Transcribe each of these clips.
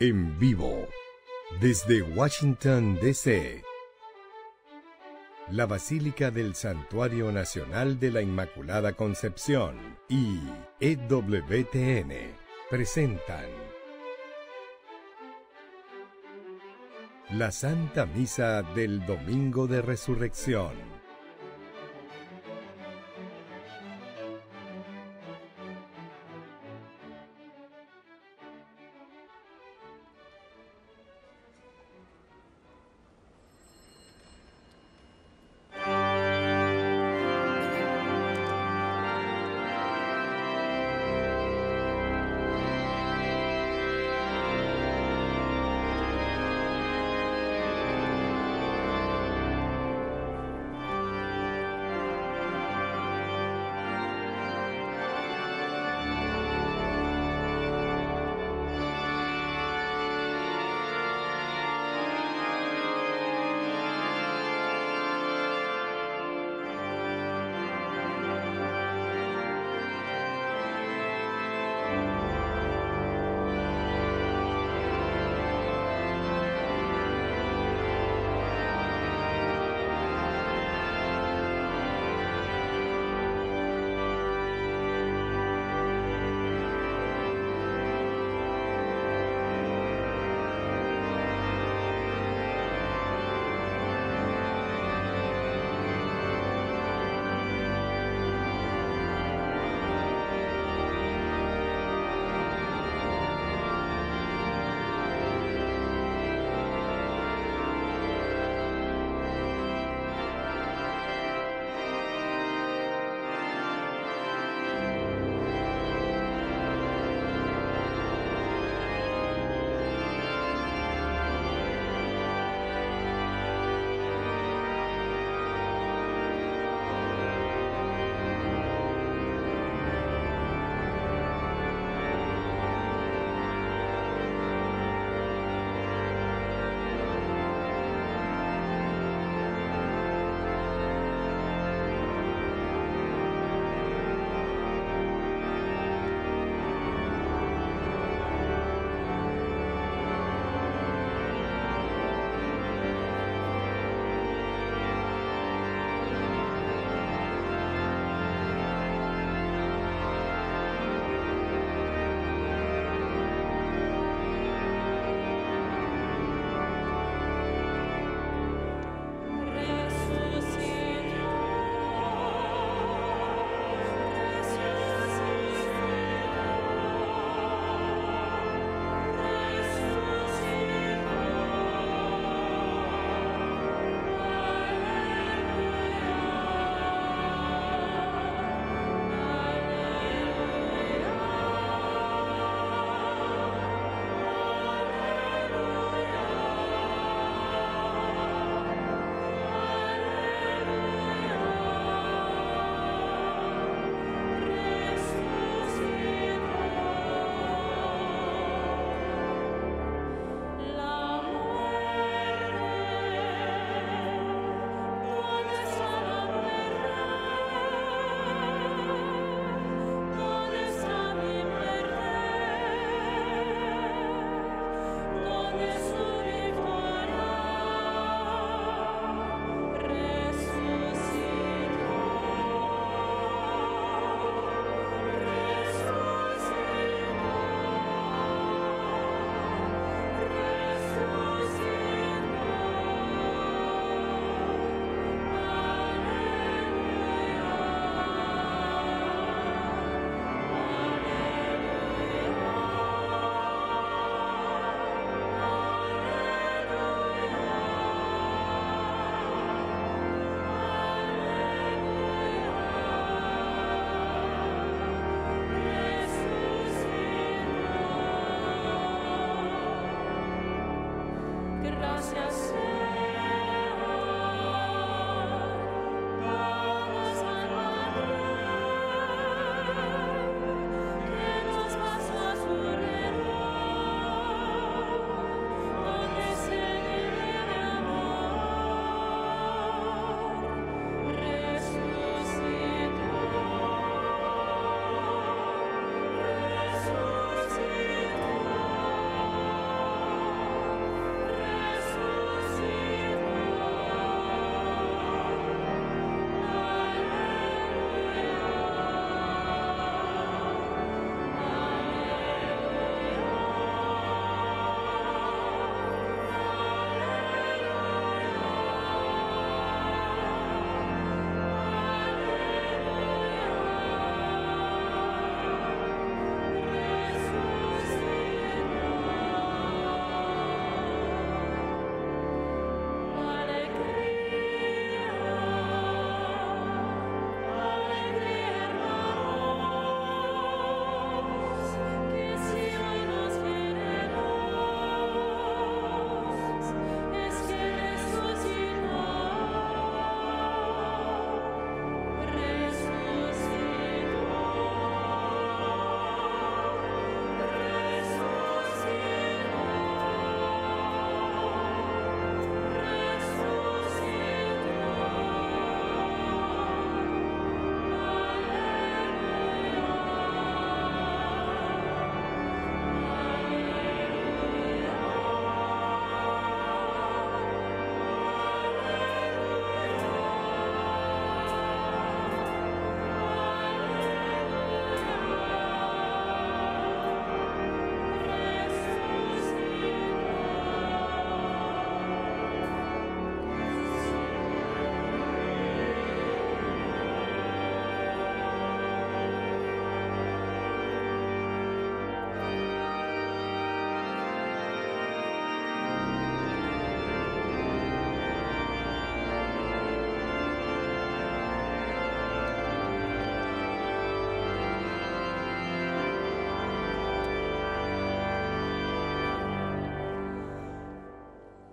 En vivo, desde Washington, D.C., la Basílica del Santuario Nacional de la Inmaculada Concepción y EWTN presentan la Santa Misa del Domingo de Resurrección.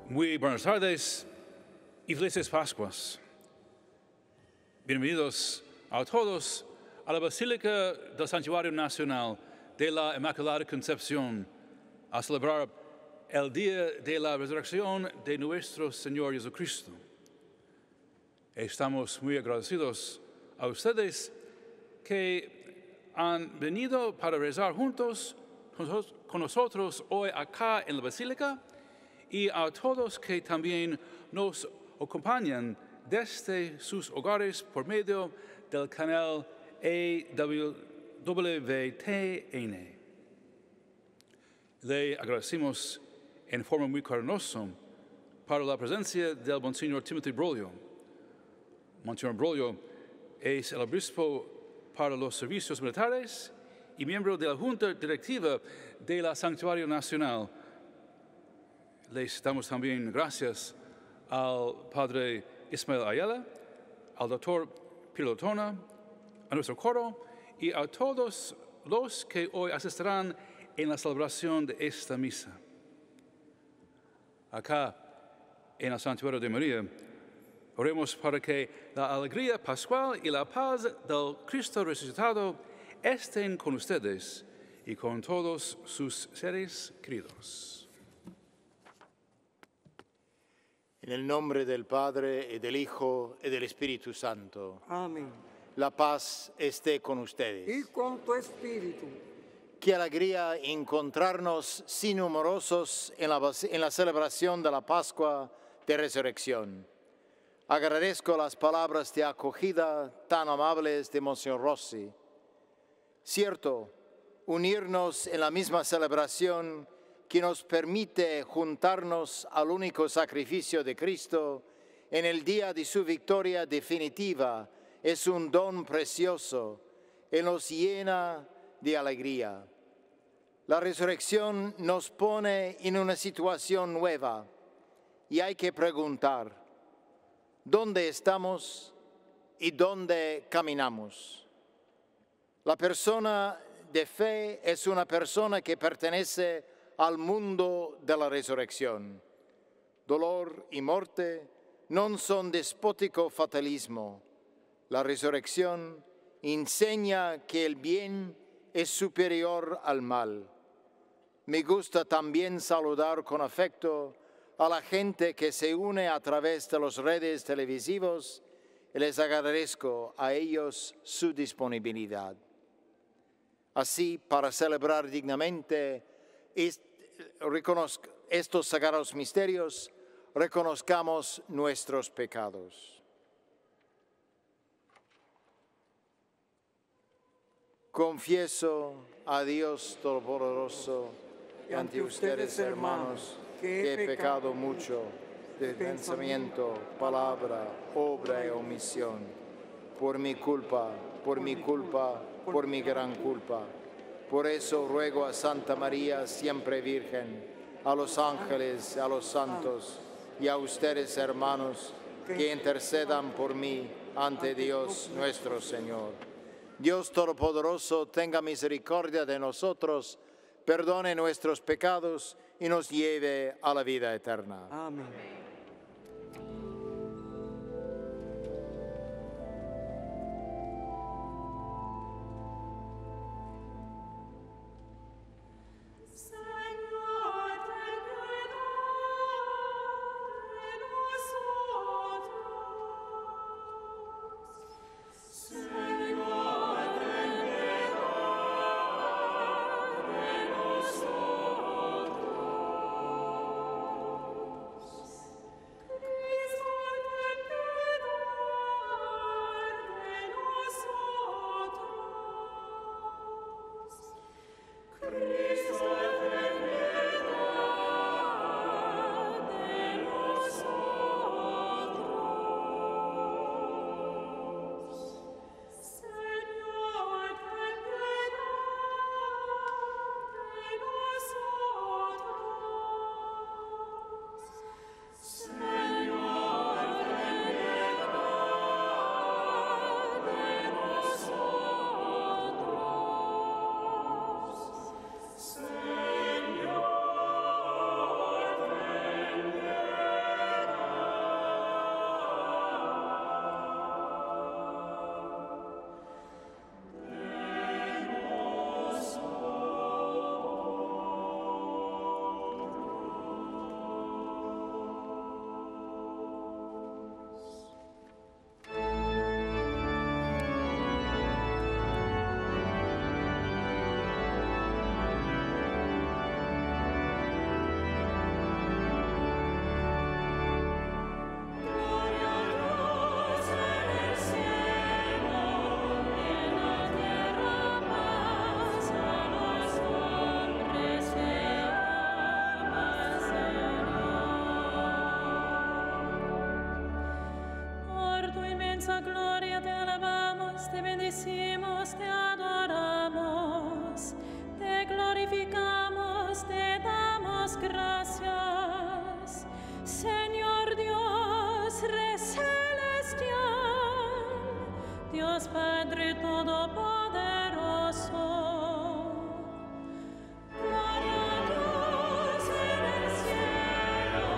Muy buenas tardes y felices Pascuas. Bienvenidos a todos a la Basílica del Santuario Nacional de la Inmaculada Concepción a celebrar el día de la resurrección de nuestro Señor Jesucristo. Estamos muy agradecidos a ustedes que han venido para rezar juntos con nosotros hoy acá en la Basílica y a todos que también nos acompañan desde sus hogares por medio del canal EWTN. Le agradecemos en forma muy cariñosa para la presencia del Monseñor Timothy Broglio. Monseñor Broglio es el obispo para los servicios militares y miembro de la Junta Directiva de la Santuario Nacional. Les damos también gracias al Padre Ismael Ayala, al Dr. Pilotona, a nuestro coro y a todos los que hoy asistirán en la celebración de esta misa. Acá, en el Santuario de María, oremos para que la alegría pascual y la paz del Cristo resucitado estén con ustedes y con todos sus seres queridos. En el nombre del Padre, y del Hijo, y del Espíritu Santo. Amén. La paz esté con ustedes. Y con tu espíritu. Qué alegría encontrarnos sin numerosos en la celebración de la Pascua de Resurrección. Agradezco las palabras de acogida tan amables de Monseñor Rossi. Cierto, unirnos en la misma celebración que nos permite juntarnos al único sacrificio de Cristo en el día de su victoria definitiva es un don precioso y nos llena de alegría. La resurrección nos pone en una situación nueva y hay que preguntar, ¿dónde estamos y dónde caminamos? La persona de fe es una persona que pertenece al mundo de la resurrección. Dolor y muerte non son despótico fatalismo. La resurrección enseña que el bien es superior al mal. Me gusta también saludar con afecto a la gente que se une a través de las redes televisivas y les agradezco a ellos su disponibilidad. Así, para celebrar dignamente estos sagrados misterios, reconozcamos nuestros pecados. Confieso a Dios Todopoderoso y ante ustedes, hermanos, que he pecado mucho de pensamiento, palabra, obra y omisión, por mi culpa, por mi gran culpa. Por eso ruego a Santa María, siempre Virgen, a los ángeles, a los santos y a ustedes, hermanos, que intercedan por mí ante Dios nuestro Señor. Dios Todopoderoso tenga misericordia de nosotros, perdone nuestros pecados y nos lleve a la vida eterna. Amén. gloriosa gloria te alabamos, te bendecimos, te adoramos, te glorificamos, te damos gracias. Señor Dios, Rey celestial, Dios Padre Todopoderoso. Gloria a Dios en el cielo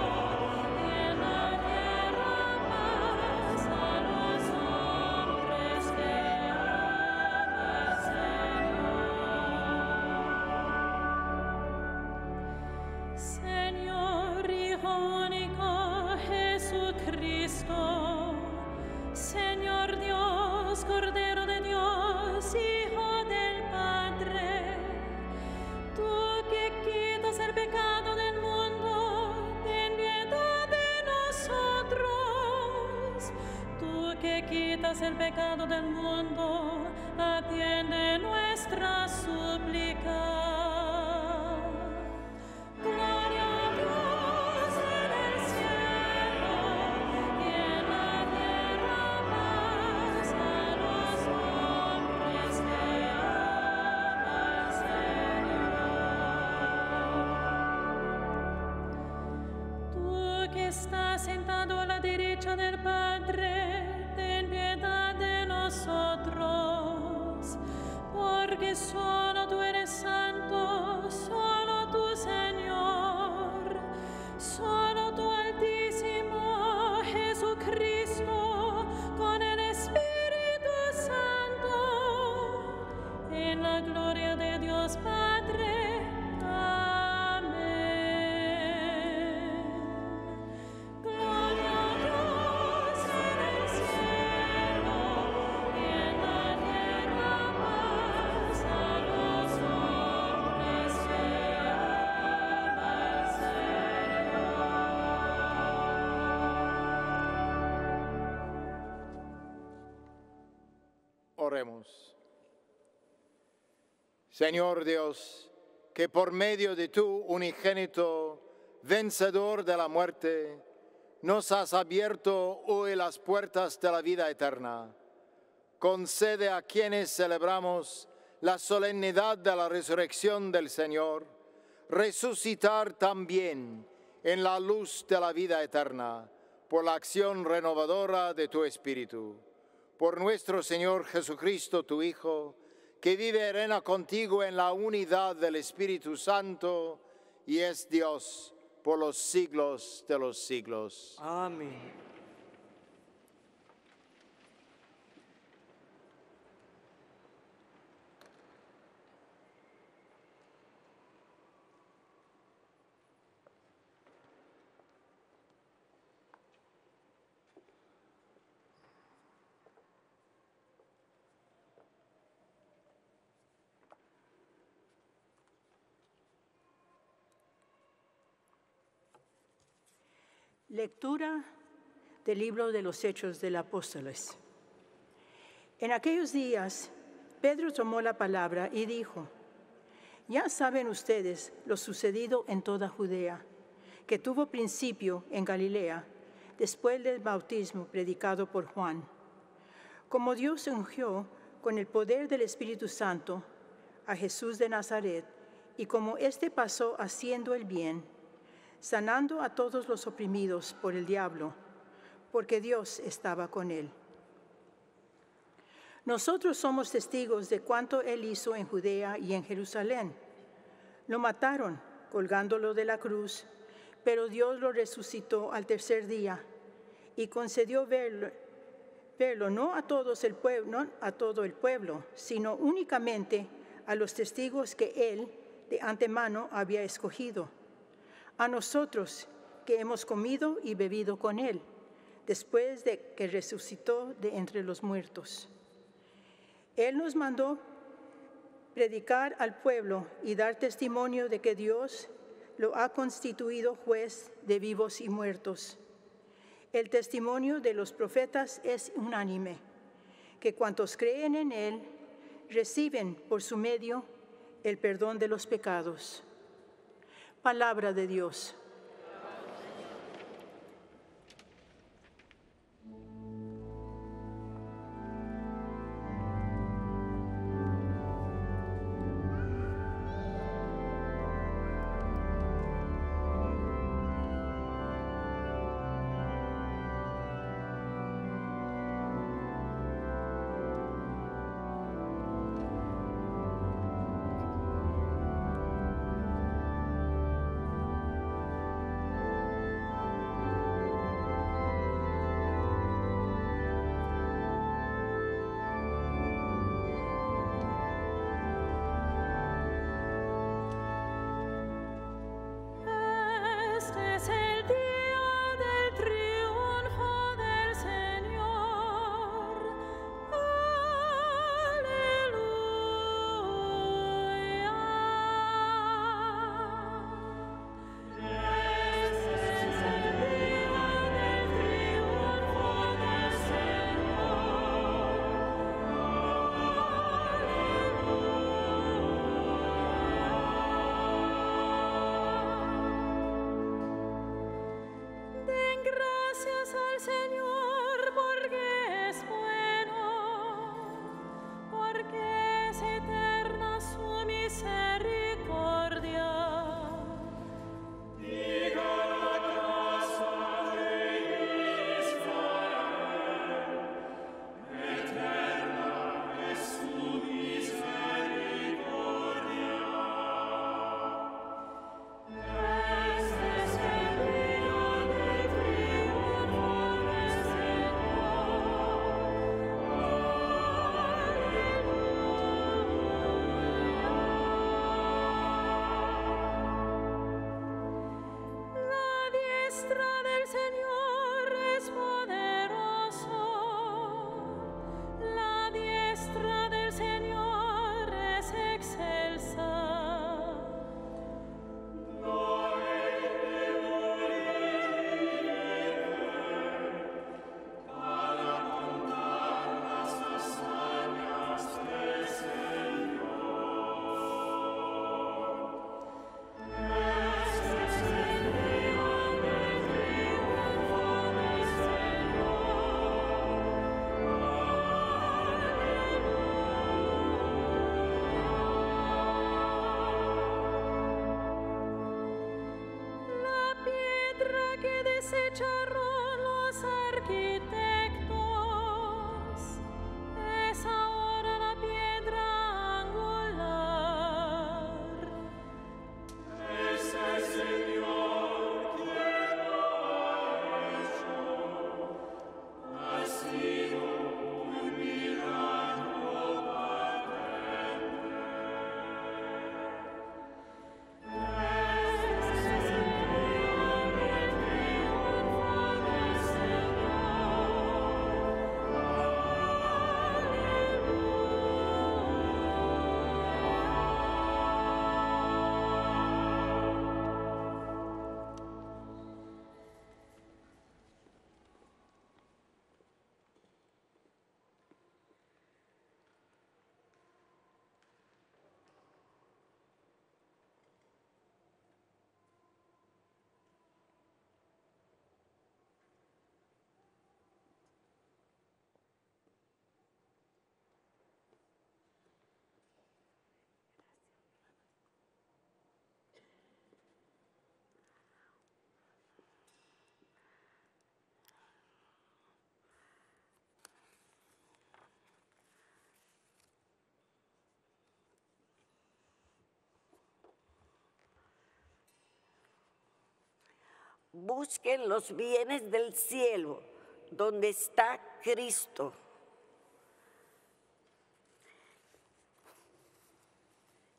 y en la tierra paz a los hombres que ama el Señor. Señor, Hijo único Jesucristo, Señor Dios, Cordero de Dios, Hijo del Padre, tú que quitas el pecado del mundo, ten piedad de nosotros. Tú que quitas el pecado del mundo, atiende nuestra súplica. Gloria a Dios en el cielo y en la tierra paz a los hombres que ama el Señor. Tú que estás sentado a la derecha del Padre, ten piedad de nosotros, porque solo tú eres santo, solo tú, Señor, solo tú, Altísimo Jesucristo, con el Espíritu Santo, en la gloria de Dios Padre. Amén. Gloria a Dios en el cielo y en la tierra paz a los hombres que ama el Señor. Oremos. Señor Dios, que por medio de tu unigénito, vencedor de la muerte, nos has abierto hoy las puertas de la vida eterna. Concede a quienes celebramos la solemnidad de la resurrección del Señor, resucitar también en la luz de la vida eterna, por la acción renovadora de tu Espíritu. Por nuestro Señor Jesucristo, tu Hijo, que vive y reina contigo en la unidad del Espíritu Santo y es Dios por los siglos de los siglos. Amén. Lectura del libro de los Hechos de los Apóstoles. En aquellos días, Pedro tomó la palabra y dijo: Ya saben ustedes lo sucedido en toda Judea, que tuvo principio en Galilea, después del bautismo predicado por Juan. Como Dios ungió con el poder del Espíritu Santo a Jesús de Nazaret, y como éste pasó haciendo el bien, sanando a todos los oprimidos por el diablo, porque Dios estaba con él. Nosotros somos testigos de cuanto él hizo en Judea y en Jerusalén. Lo mataron colgándolo de la cruz, pero Dios lo resucitó al tercer día y concedió verlo no a todo el pueblo, sino únicamente a los testigos que él de antemano había escogido. A nosotros que hemos comido y bebido con él, después de que resucitó de entre los muertos. Él nos mandó predicar al pueblo y dar testimonio de que Dios lo ha constituido juez de vivos y muertos. El testimonio de los profetas es unánime, que cuantos creen en él reciben por su medio el perdón de los pecados. Palabra de Dios. diestra del Señor es poderoso. La diestra del Señor es excelsa. Desecharon los arquitectos, es ahora la piedra angular. Es el Señor quien lo ha hecho, ha sido un milagro patente. Busquen los bienes del cielo, donde está Cristo.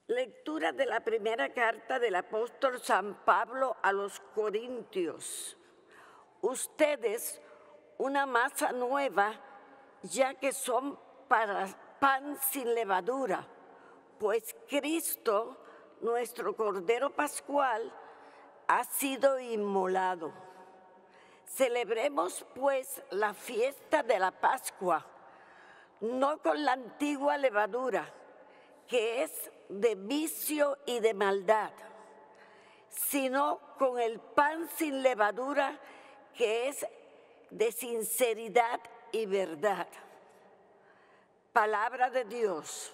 Lectura de la primera carta del apóstol San Pablo a los Corintios. Ustedes, una masa nueva, ya que son para pan sin levadura, pues Cristo, nuestro Cordero Pascual, ha sido inmolado. Celebremos, pues, la fiesta de la Pascua, no con la antigua levadura, que es de vicio y de maldad, sino con el pan sin levadura, que es de sinceridad y verdad. Palabra de Dios.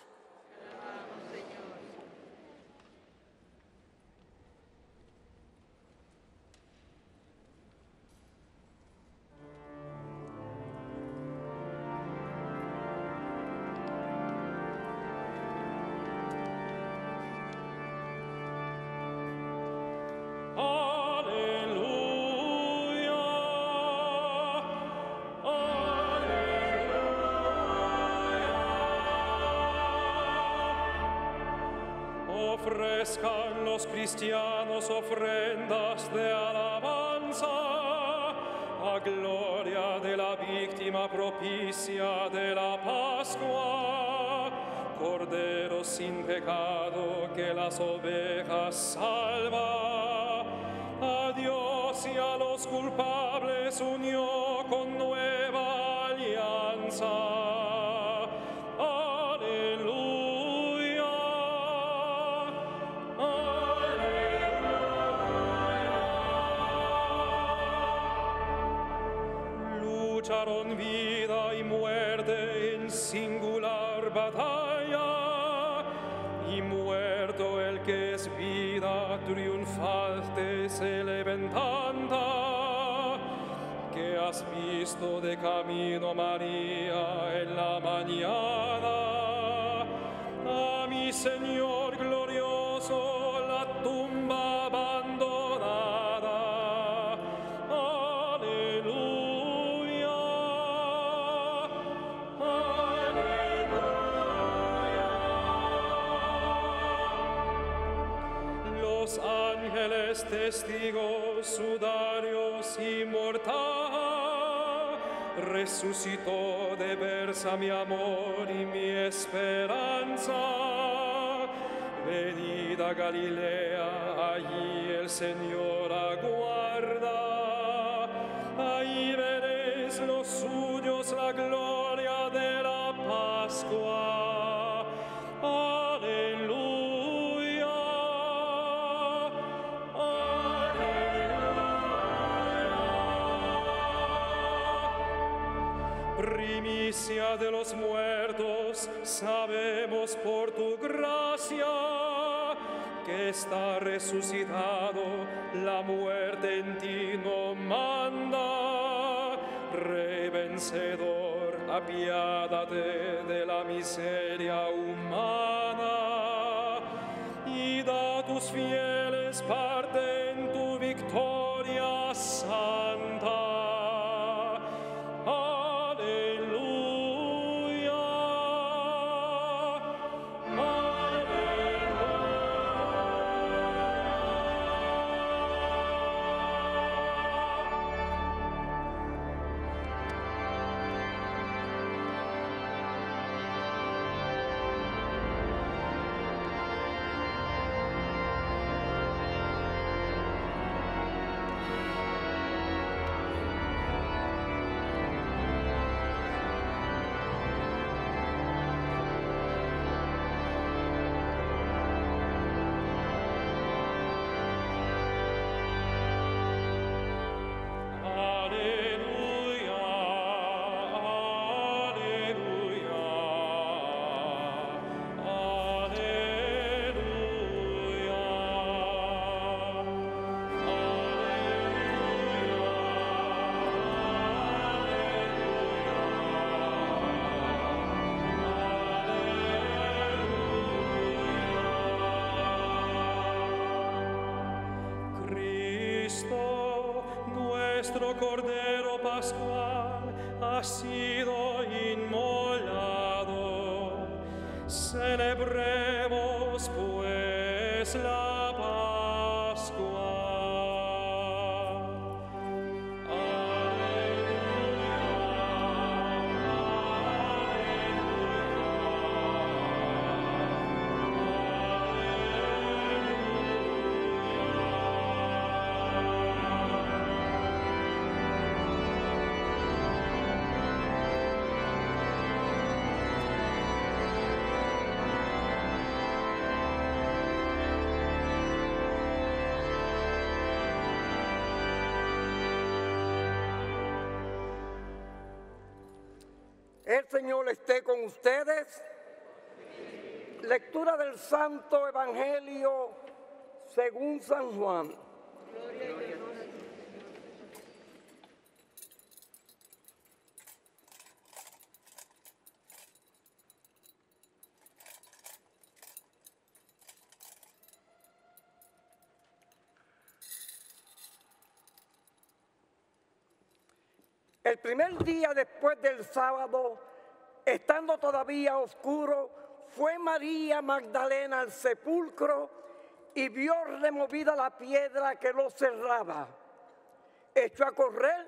Ofrezcan los cristianos ofrendas de alabanza a gloria de la víctima propicia de la Pascua, Cordero sin pecado que las ovejas salva. A Dios y a los culpables unió con nueva alianza. Lucharon vida y muerte en singular batalla, y muerto el que es vida, triunfante se levantanda. Que has visto de camino, María, en la mañana, a mi Señor glorioso, la tumba abandonada. Aleluya. Los ángeles testigo sudarios inmortal, resucitó de versa mi amor y mi esperanza. Venid a Galilea, allí el Señor aguarda, ahí veréis los suyos la gloria de la Pascua. Aleluya, aleluya. Primicia de los muertos, sabemos por tu gracia que está resucitado, la muerte en ti no manda. Rey vencedor, apiádate de la miseria humana y da a tus fieles parte en tu victoria santa. Nuestro Cordero Pascual ha sido inmolado. Celebremos pues la Pascua. El Señor esté con ustedes. Lectura del Santo Evangelio según San Juan. El primer día después del sábado, estando todavía oscuro, fue María Magdalena al sepulcro y vio removida la piedra que lo cerraba. Echó a correr,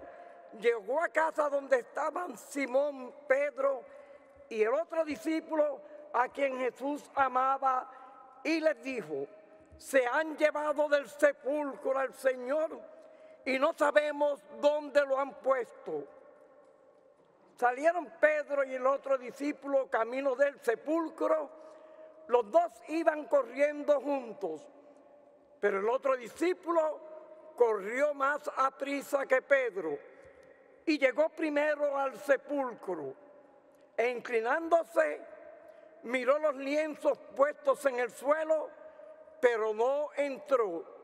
llegó a casa donde estaban Simón, Pedro y el otro discípulo a quien Jesús amaba y les dijo: se han llevado del sepulcro al Señor y no sabemos dónde lo han puesto. Salieron Pedro y el otro discípulo camino del sepulcro. Los dos iban corriendo juntos, pero el otro discípulo corrió más aprisa que Pedro y llegó primero al sepulcro. E inclinándose, miró los lienzos puestos en el suelo, pero no entró.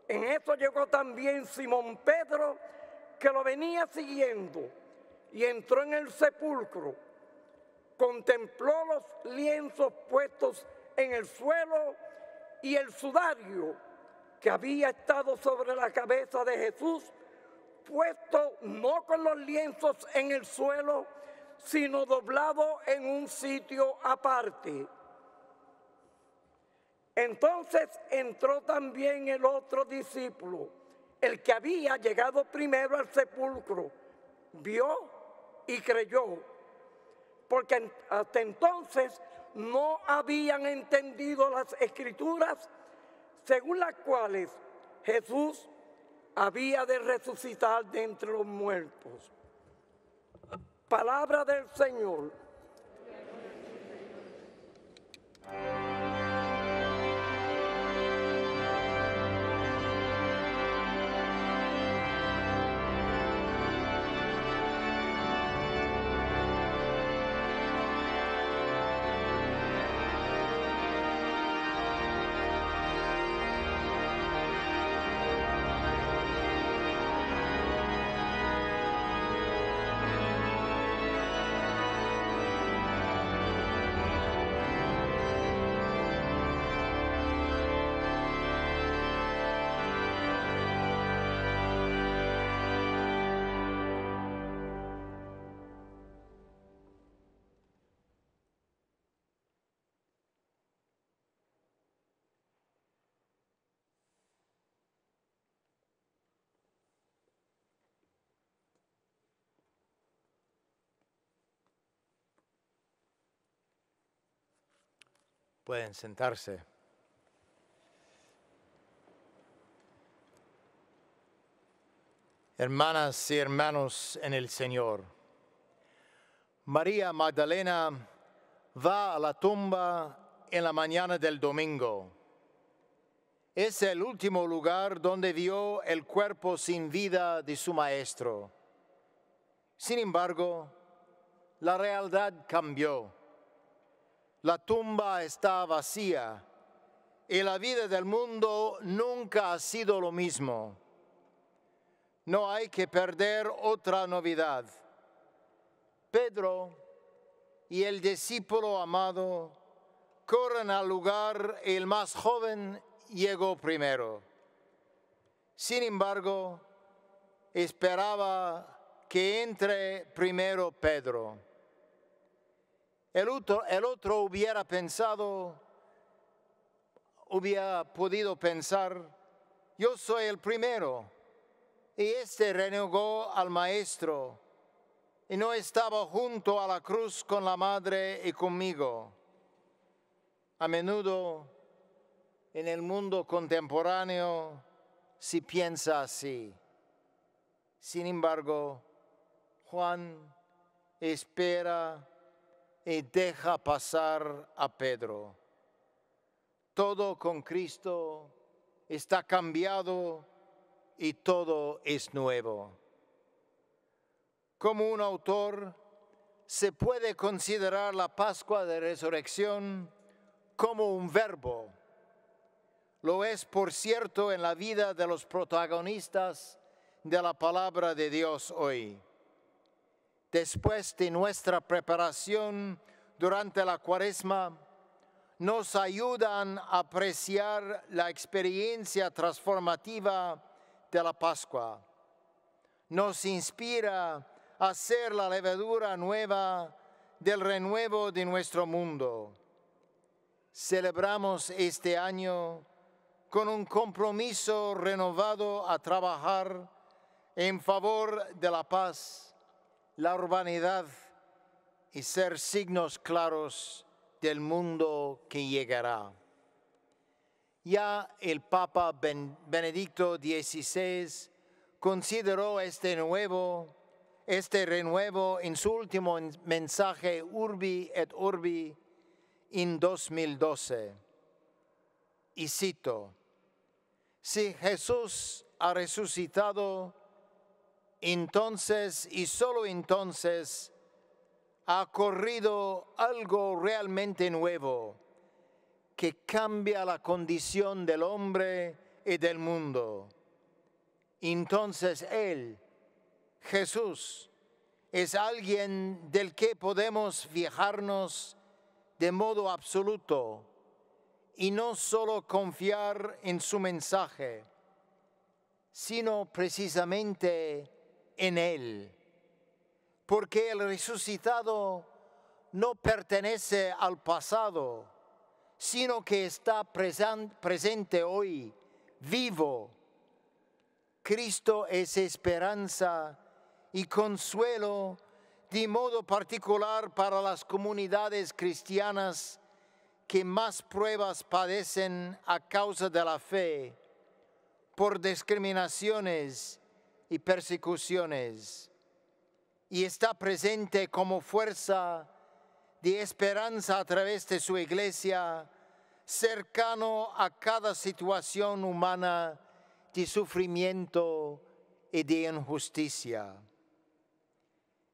En eso llegó también Simón Pedro, que lo venía siguiendo, y entró en el sepulcro. Contempló los lienzos puestos en el suelo y el sudario que había estado sobre la cabeza de Jesús, puesto no con los lienzos en el suelo, sino doblado en un sitio aparte. Entonces entró también el otro discípulo, el que había llegado primero al sepulcro, vio y creyó, porque hasta entonces no habían entendido las Escrituras, según las cuales Jesús había de resucitar de entre los muertos. Palabra del Señor. Pueden sentarse. Hermanas y hermanos en el Señor, María Magdalena va a la tumba en la mañana del domingo. Es el último lugar donde vio el cuerpo sin vida de su maestro. Sin embargo, la realidad cambió. La tumba está vacía y la vida del mundo nunca ha sido lo mismo. No hay que perder otra novedad. Pedro y el discípulo amado corren al lugar y el más joven llegó primero. Sin embargo, esperaba que entre primero Pedro. El otro hubiera podido pensar, yo soy el primero, y este renegó al maestro, y no estaba junto a la cruz con la madre y conmigo. A menudo, en el mundo contemporáneo, se piensa así. Sin embargo, Juan espera y deja pasar a Pedro. Todo con Cristo está cambiado y todo es nuevo. Como un autor, se puede considerar la Pascua de Resurrección como un verbo. Lo es, por cierto, en la vida de los protagonistas de la palabra de Dios hoy. Después de nuestra preparación durante la Cuaresma, nos ayudan a apreciar la experiencia transformativa de la Pascua. Nos inspira a ser la levadura nueva del renuevo de nuestro mundo. Celebramos este año con un compromiso renovado a trabajar en favor de la paz, la urbanidad y ser signos claros del mundo que llegará. Ya el Papa Benedicto XVI consideró este renuevo en su último mensaje Urbi et Orbi en 2012. Y cito: si Jesús ha resucitado, entonces y solo entonces ha ocurrido algo realmente nuevo que cambia la condición del hombre y del mundo. Entonces Él, Jesús, es alguien del que podemos fijarnos de modo absoluto y no solo confiar en su mensaje, sino precisamente en Él. Porque el resucitado no pertenece al pasado, sino que está presente hoy, vivo. Cristo es esperanza y consuelo, de modo particular para las comunidades cristianas que más pruebas padecen a causa de la fe, por discriminaciones y persecuciones, y está presente como fuerza de esperanza a través de su iglesia, cercano a cada situación humana de sufrimiento y de injusticia.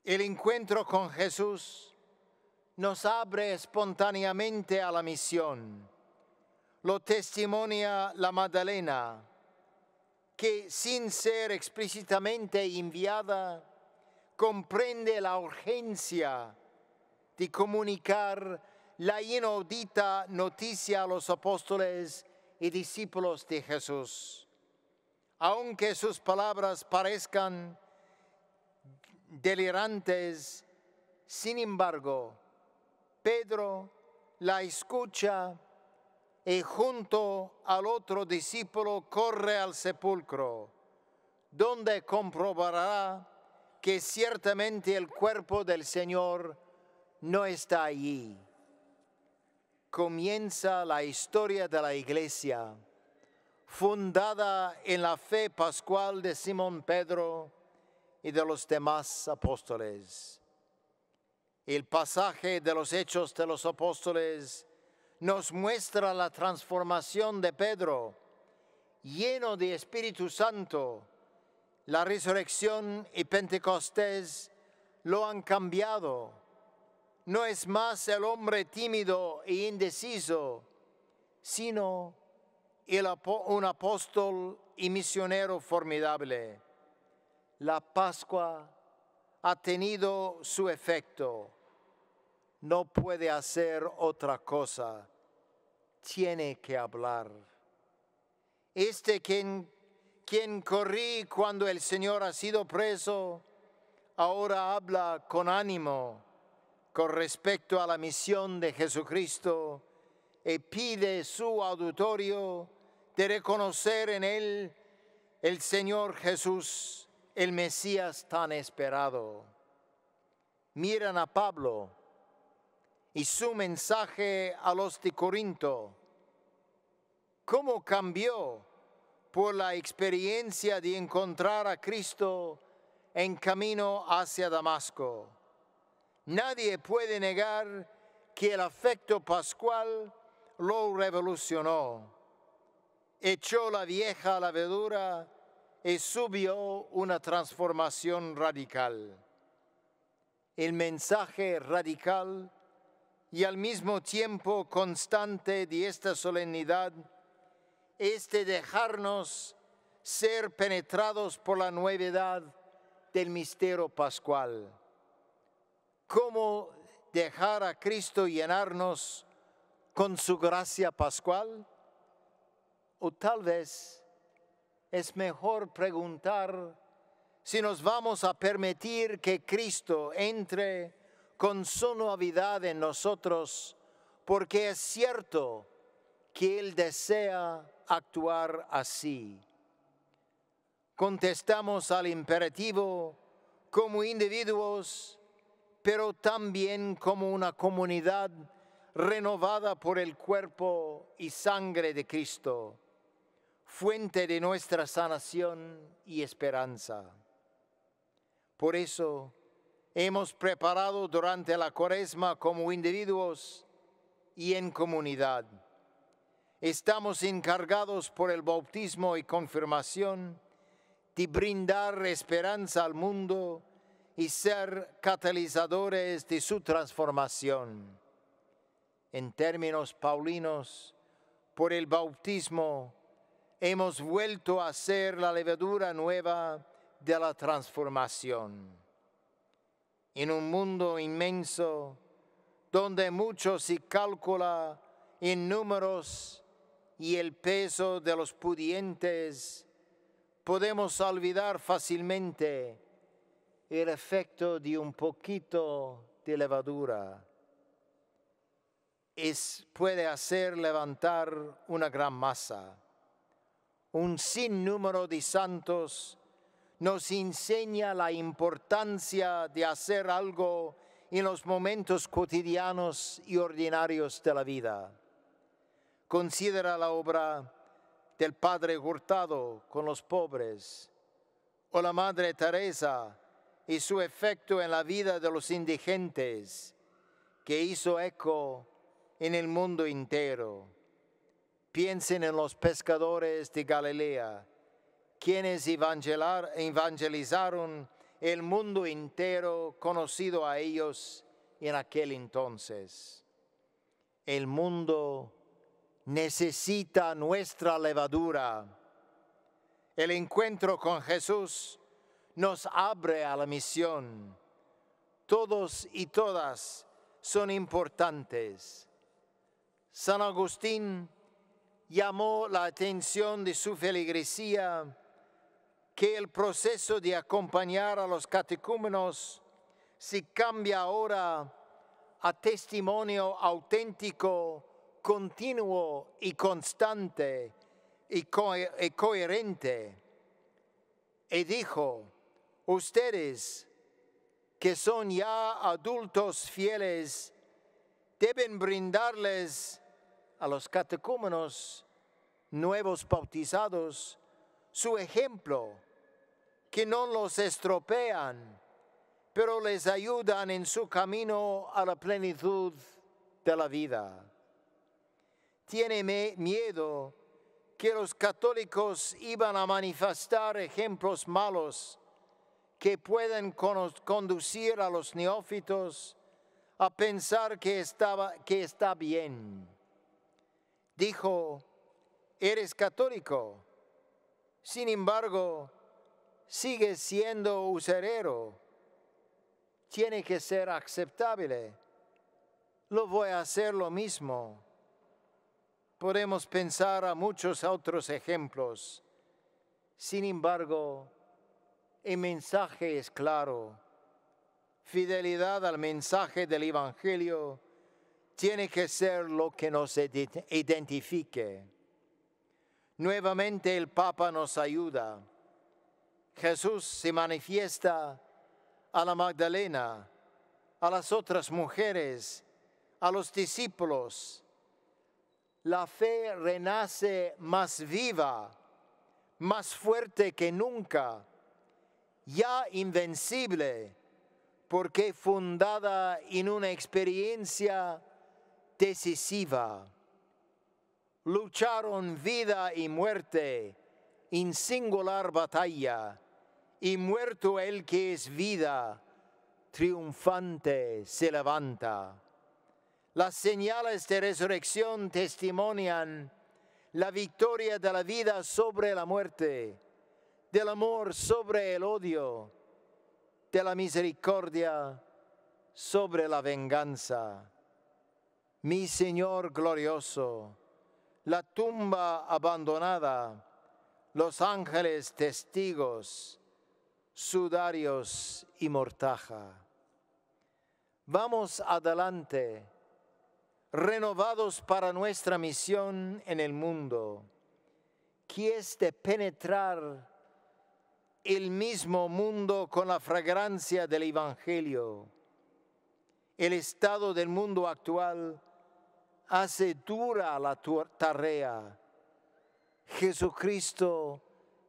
El encuentro con Jesús nos abre espontáneamente a la misión. Lo testimonia la Magdalena, que sin ser explícitamente enviada, comprende la urgencia de comunicar la inaudita noticia a los apóstoles y discípulos de Jesús. Aunque sus palabras parezcan delirantes, sin embargo, Pedro la escucha y junto al otro discípulo corre al sepulcro, donde comprobará que ciertamente el cuerpo del Señor no está allí. Comienza la historia de la Iglesia, fundada en la fe pascual de Simón Pedro y de los demás apóstoles. El pasaje de los Hechos de los Apóstoles nos muestra la transformación de Pedro, lleno de Espíritu Santo. La resurrección y Pentecostés lo han cambiado. No es más el hombre tímido e indeciso, sino un apóstol y misionero formidable. La Pascua ha tenido su efecto. No puede hacer otra cosa. Tiene que hablar. Quien corrí cuando el Señor ha sido preso, ahora habla con ánimo con respecto a la misión de Jesucristo y pide su auditorio de reconocer en él el Señor Jesús, el Mesías tan esperado. Miran a Pablo y su mensaje a los de Corinto. ¿Cómo cambió por la experiencia de encontrar a Cristo en camino hacia Damasco? Nadie puede negar que el afecto pascual lo revolucionó. Echó la vieja levadura y subió una transformación radical. El mensaje radical y al mismo tiempo constante de esta solemnidad es de dejarnos ser penetrados por la novedad del misterio pascual. ¿Cómo dejar a Cristo llenarnos con su gracia pascual? O tal vez es mejor preguntar si nos vamos a permitir que Cristo entre con su novedad en nosotros, porque es cierto que Él desea actuar así. Contestamos al imperativo como individuos, pero también como una comunidad renovada por el cuerpo y sangre de Cristo, fuente de nuestra sanación y esperanza. Por eso hemos preparado durante la Cuaresma como individuos y en comunidad. Estamos encargados por el bautismo y confirmación de brindar esperanza al mundo y ser catalizadores de su transformación. En términos paulinos, por el bautismo hemos vuelto a ser la levadura nueva de la transformación. En un mundo inmenso, donde mucho se calcula en números y el peso de los pudientes, podemos olvidar fácilmente el efecto de un poquito de levadura. puede hacer levantar una gran masa. Un sinnúmero de santos nos enseña la importancia de hacer algo en los momentos cotidianos y ordinarios de la vida. Considera la obra del Padre Hurtado con los pobres, o la Madre Teresa y su efecto en la vida de los indigentes, que hizo eco en el mundo entero. Piensen en los pescadores de Galilea, quienes evangelizaron el mundo entero conocido a ellos en aquel entonces. El mundo necesita nuestra levadura. El encuentro con Jesús nos abre a la misión. Todos y todas son importantes. San Agustín llamó la atención de su feligresía que el proceso de acompañar a los catecúmenos se cambia ahora a testimonio auténtico, continuo y constante y coherente. Y dijo: ustedes que son ya adultos fieles deben brindarles a los catecúmenos nuevos bautizados su ejemplo, que no los estropean, pero les ayudan en su camino a la plenitud de la vida. Tiene miedo que los católicos iban a manifestar ejemplos malos que pueden conducir a los neófitos a pensar que está bien. Dijo: eres católico, sin embargo, sigues siendo usurero. Tiene que ser aceptable. Lo voy a hacer lo mismo. Podemos pensar a muchos otros ejemplos. Sin embargo, el mensaje es claro. Fidelidad al mensaje del Evangelio tiene que ser lo que nos identifique. Nuevamente el Papa nos ayuda. Jesús se manifiesta a la Magdalena, a las otras mujeres, a los discípulos. La fe renace más viva, más fuerte que nunca, ya invencible, porque fundada en una experiencia decisiva. Lucharon vida y muerte en singular batalla, y muerto el que es vida, triunfante se levanta. Las señales de resurrección testimonian la victoria de la vida sobre la muerte, del amor sobre el odio, de la misericordia sobre la venganza. Mi Señor glorioso, la tumba abandonada, los ángeles testigos, sudarios y mortaja. Vamos adelante, renovados para nuestra misión en el mundo, que es de penetrar el mismo mundo con la fragancia del Evangelio. El estado del mundo actual hace dura la tarea. Jesucristo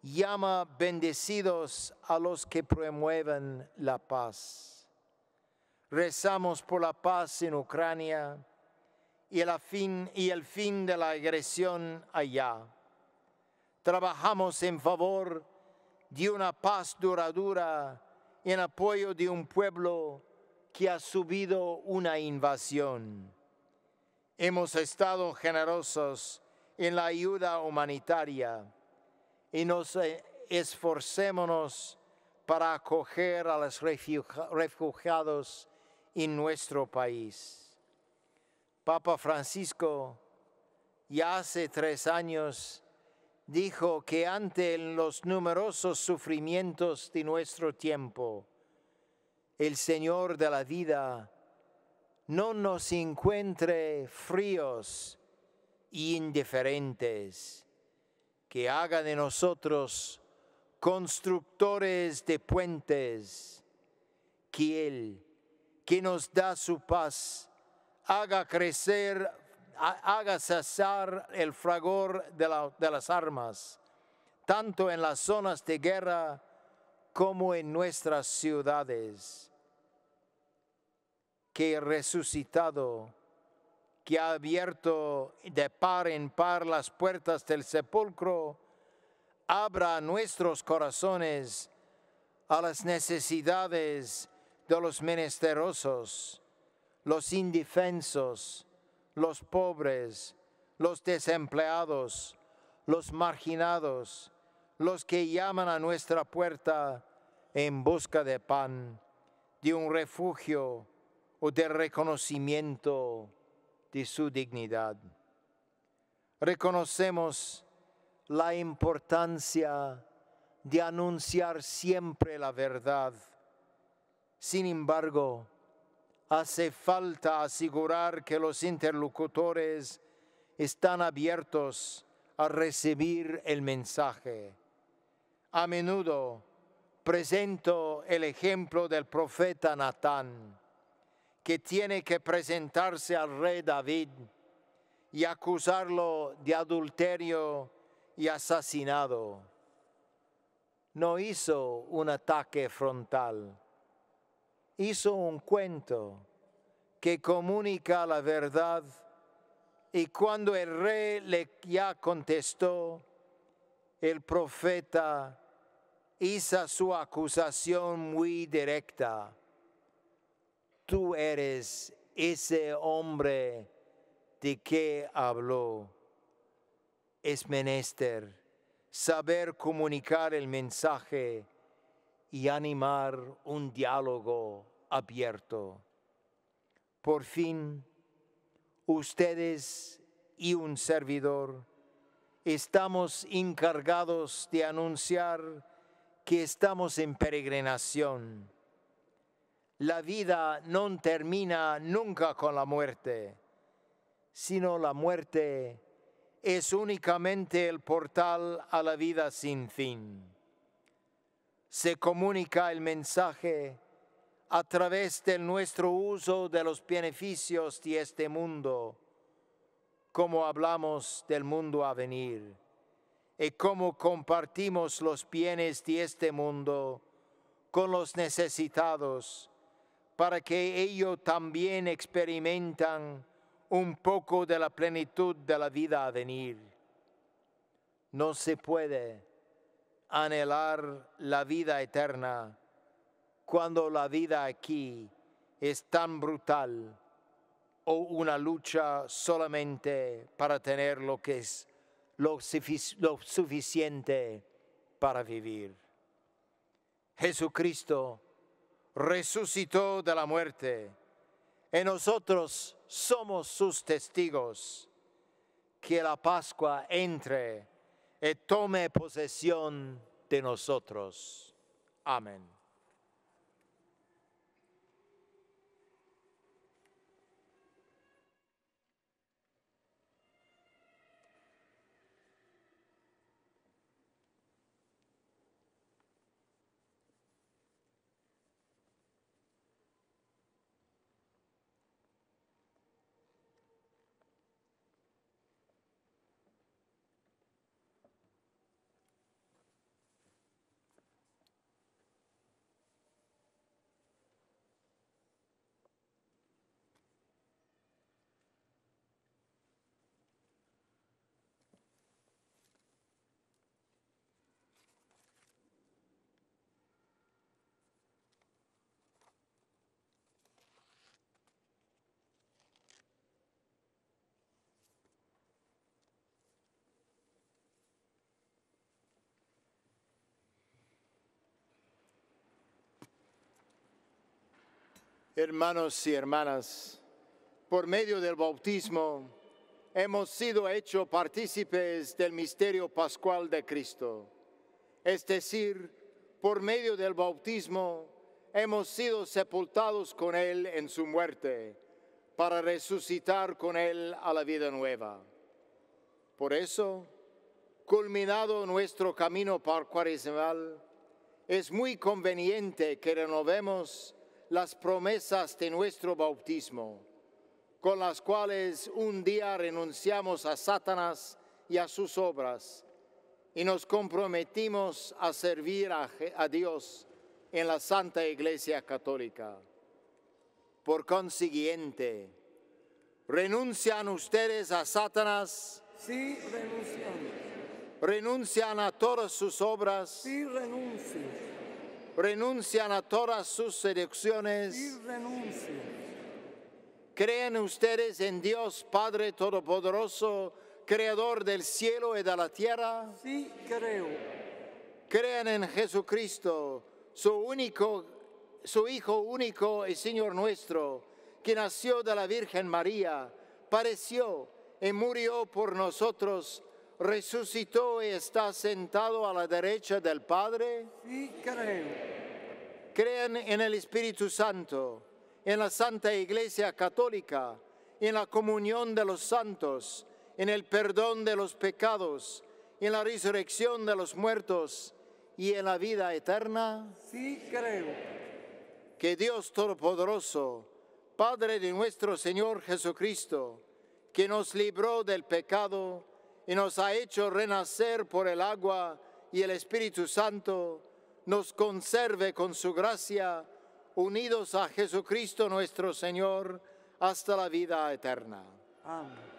llama bendecidos a los que promueven la paz. Rezamos por la paz en Ucrania y el fin de la agresión allá. Trabajamos en favor de una paz duradera en apoyo de un pueblo que ha subido una invasión. Hemos estado generosos en la ayuda humanitaria y nos esforcémonos para acoger a los refugiados en nuestro país. Papa Francisco, ya hace 3 años, dijo que ante los numerosos sufrimientos de nuestro tiempo, el Señor de la vida no nos encuentre fríos e indiferentes, que haga de nosotros constructores de puentes, que Él, que nos da su paz, haga cesar el fragor de las armas, tanto en las zonas de guerra como en nuestras ciudades. Que resucitado, que ha abierto de par en par las puertas del sepulcro, abra nuestros corazones a las necesidades de los menesterosos, los indefensos, los pobres, los desempleados, los marginados, los que llaman a nuestra puerta en busca de pan, de un refugio o de reconocimiento de su dignidad. Reconocemos la importancia de anunciar siempre la verdad. Sin embargo, hace falta asegurar que los interlocutores están abiertos a recibir el mensaje. A menudo presento el ejemplo del profeta Natán, que tiene que presentarse al rey David y acusarlo de adulterio y asesinado. No hizo un ataque frontal, hizo un cuento que comunica la verdad, y cuando el rey le ya contestó, el profeta hizo su acusación muy directa. Tú eres ese hombre de que habló. Es menester saber comunicar el mensaje y animar un diálogo abierto. Por fin, ustedes y un servidor estamos encargados de anunciar que estamos en peregrinación. La vida no termina nunca con la muerte, sino la muerte es únicamente el portal a la vida sin fin. Se comunica el mensaje a través de nuestro uso de los beneficios de este mundo, como hablamos del mundo a venir, y cómo compartimos los bienes de este mundo con los necesitados, para que ellos también experimentan un poco de la plenitud de la vida a venir. No se puede anhelar la vida eterna cuando la vida aquí es tan brutal o una lucha solamente para tener lo que es lo suficiente para vivir. Jesucristo resucitó de la muerte y nosotros somos sus testigos. Que la Pascua entre y tome posesión de nosotros. Amén. Hermanos y hermanas, por medio del bautismo hemos sido hechos partícipes del misterio pascual de Cristo. Es decir, por medio del bautismo hemos sido sepultados con Él en su muerte, para resucitar con Él a la vida nueva. Por eso, culminado nuestro camino cuaresmal, es muy conveniente que renovemos las promesas de nuestro bautismo, con las cuales un día renunciamos a Satanás y a sus obras, y nos comprometimos a servir a Dios en la Santa Iglesia Católica. Por consiguiente, ¿renuncian ustedes a Satanás? Sí, renunciamos. ¿Renuncian a todas sus obras? Sí, renuncio. ¿Renuncian a todas sus seducciones? Sí, renuncio. ¿Creen ustedes en Dios Padre Todopoderoso, Creador del cielo y de la tierra? Sí, creo. ¿Creen en Jesucristo, su Hijo único y Señor nuestro, que nació de la Virgen María, padeció y murió por nosotros, resucitó y está sentado a la derecha del Padre? Sí, creo. ¿Creen en el Espíritu Santo, en la Santa Iglesia Católica, en la comunión de los santos, en el perdón de los pecados, en la resurrección de los muertos y en la vida eterna? Sí, creo. Que Dios Todopoderoso, Padre de nuestro Señor Jesucristo, que nos libró del pecado y nos ha hecho renacer por el agua y el Espíritu Santo, nos conserve con su gracia, unidos a Jesucristo nuestro Señor, hasta la vida eterna. Amén.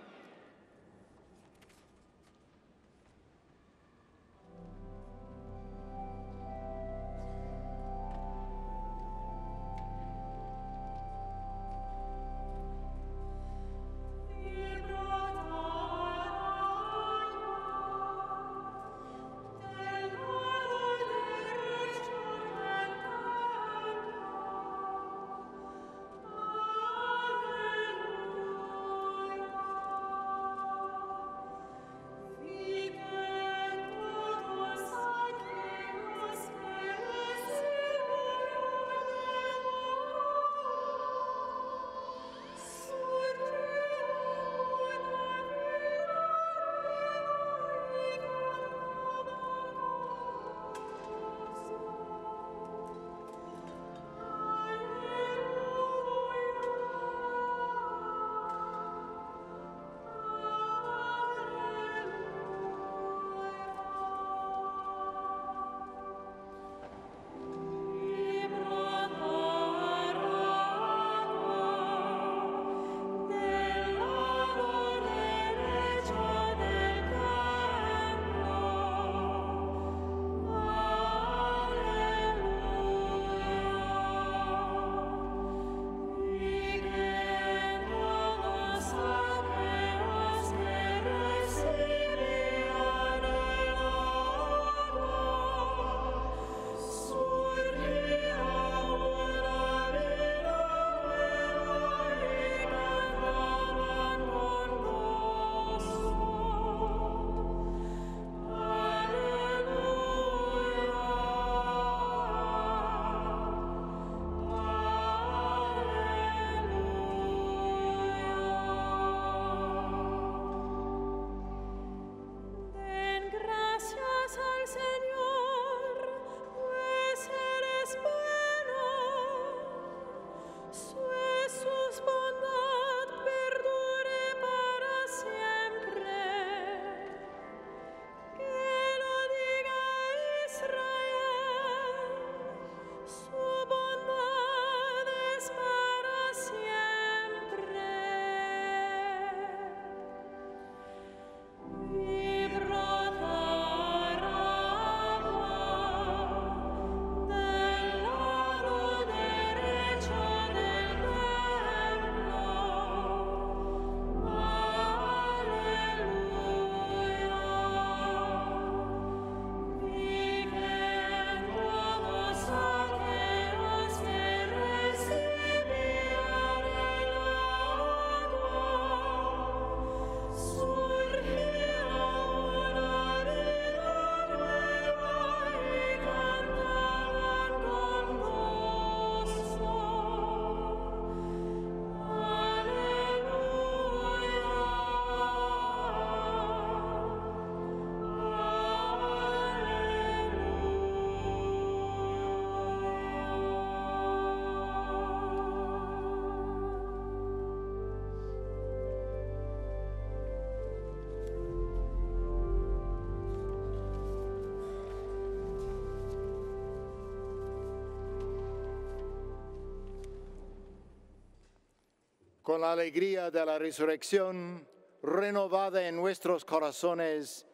Con la alegría de la resurrección renovada en nuestros corazones,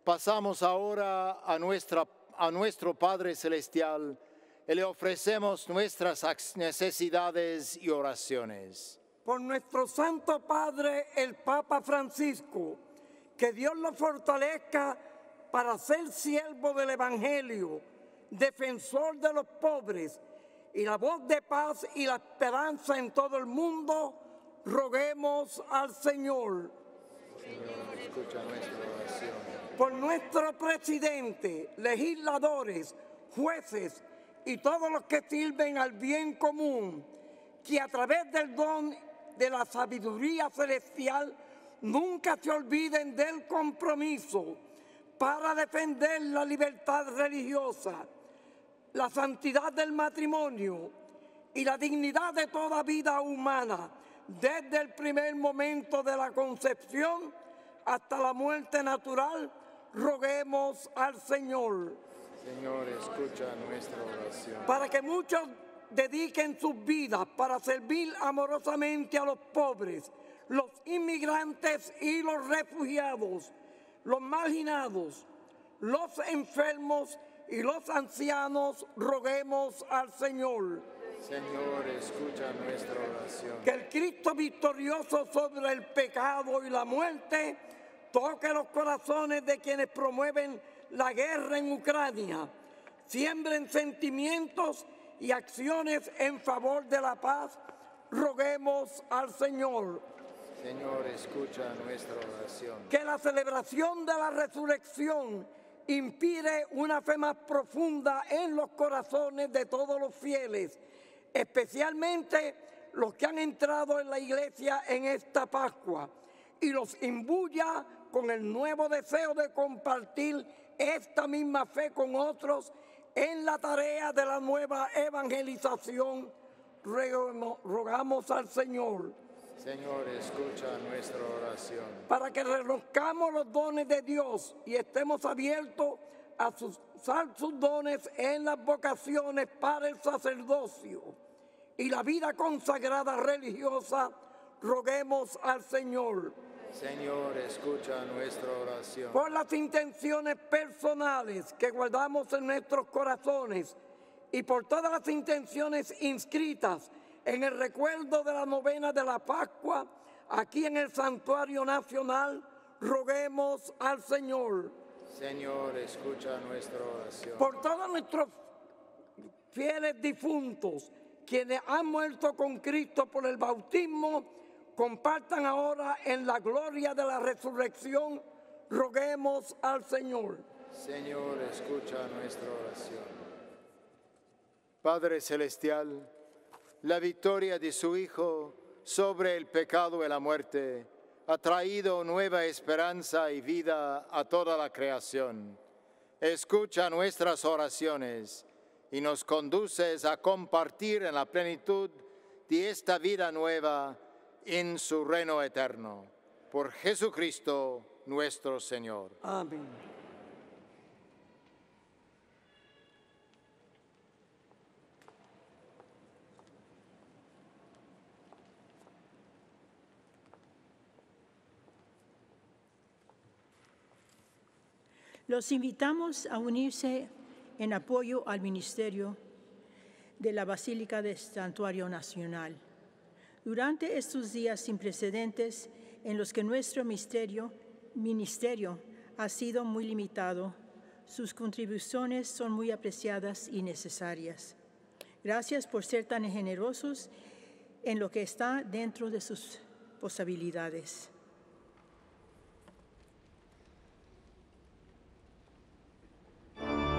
pasamos ahora a nuestro Padre Celestial y le ofrecemos nuestras necesidades y oraciones. Por nuestro Santo Padre, el Papa Francisco, que Dios lo fortalezca para ser siervo del Evangelio, defensor de los pobres y la voz de paz y la esperanza en todo el mundo, roguemos al Señor. Señor, escucha nuestra oración. Por nuestro presidente, legisladores, jueces y todos los que sirven al bien común, que a través del don de la sabiduría celestial nunca se olviden del compromiso para defender la libertad religiosa, la santidad del matrimonio y la dignidad de toda vida humana, desde el primer momento de la concepción hasta la muerte natural, roguemos al Señor. Señor, escucha nuestra oración. Para que muchos dediquen sus vidas para servir amorosamente a los pobres, los inmigrantes y los refugiados, los marginados, los enfermos y los ancianos, roguemos al Señor. Señor, escucha nuestra oración. Que el Cristo victorioso sobre el pecado y la muerte toque los corazones de quienes promueven la guerra en Ucrania, siembren sentimientos y acciones en favor de la paz, roguemos al Señor. Señor, escucha nuestra oración. Que la celebración de la resurrección inspire una fe más profunda en los corazones de todos los fieles, especialmente los que han entrado en la iglesia en esta Pascua, y los imbuya con el nuevo deseo de compartir esta misma fe con otros en la tarea de la nueva evangelización. Rogamos al Señor. Señor, escucha nuestra oración. Para que reconozcamos los dones de Dios y estemos abiertos a usar sus dones en las vocaciones para el sacerdocio y la vida consagrada religiosa, roguemos al Señor. Señor, escucha nuestra oración. Por las intenciones personales que guardamos en nuestros corazones y por todas las intenciones inscritas en el recuerdo de la novena de la Pascua, aquí en el Santuario Nacional, roguemos al Señor. Señor, escucha nuestra oración. Por todos nuestros fieles difuntos, quienes han muerto con Cristo por el bautismo, compartan ahora en la gloria de la resurrección, roguemos al Señor. Señor, escucha nuestra oración. Padre Celestial, la victoria de su Hijo sobre el pecado y la muerte ha traído nueva esperanza y vida a toda la creación. Escucha nuestras oraciones y nos conduces a compartir en la plenitud de esta vida nueva en su reino eterno. Por Jesucristo nuestro Señor. Amén. Los invitamos a unirse en apoyo al ministerio de la Basílica del Santuario Nacional. Durante estos días sin precedentes en los que nuestro ministerio ha sido muy limitado, sus contribuciones son muy apreciadas y necesarias. Gracias por ser tan generosos en lo que está dentro de sus posibilidades. Victoria,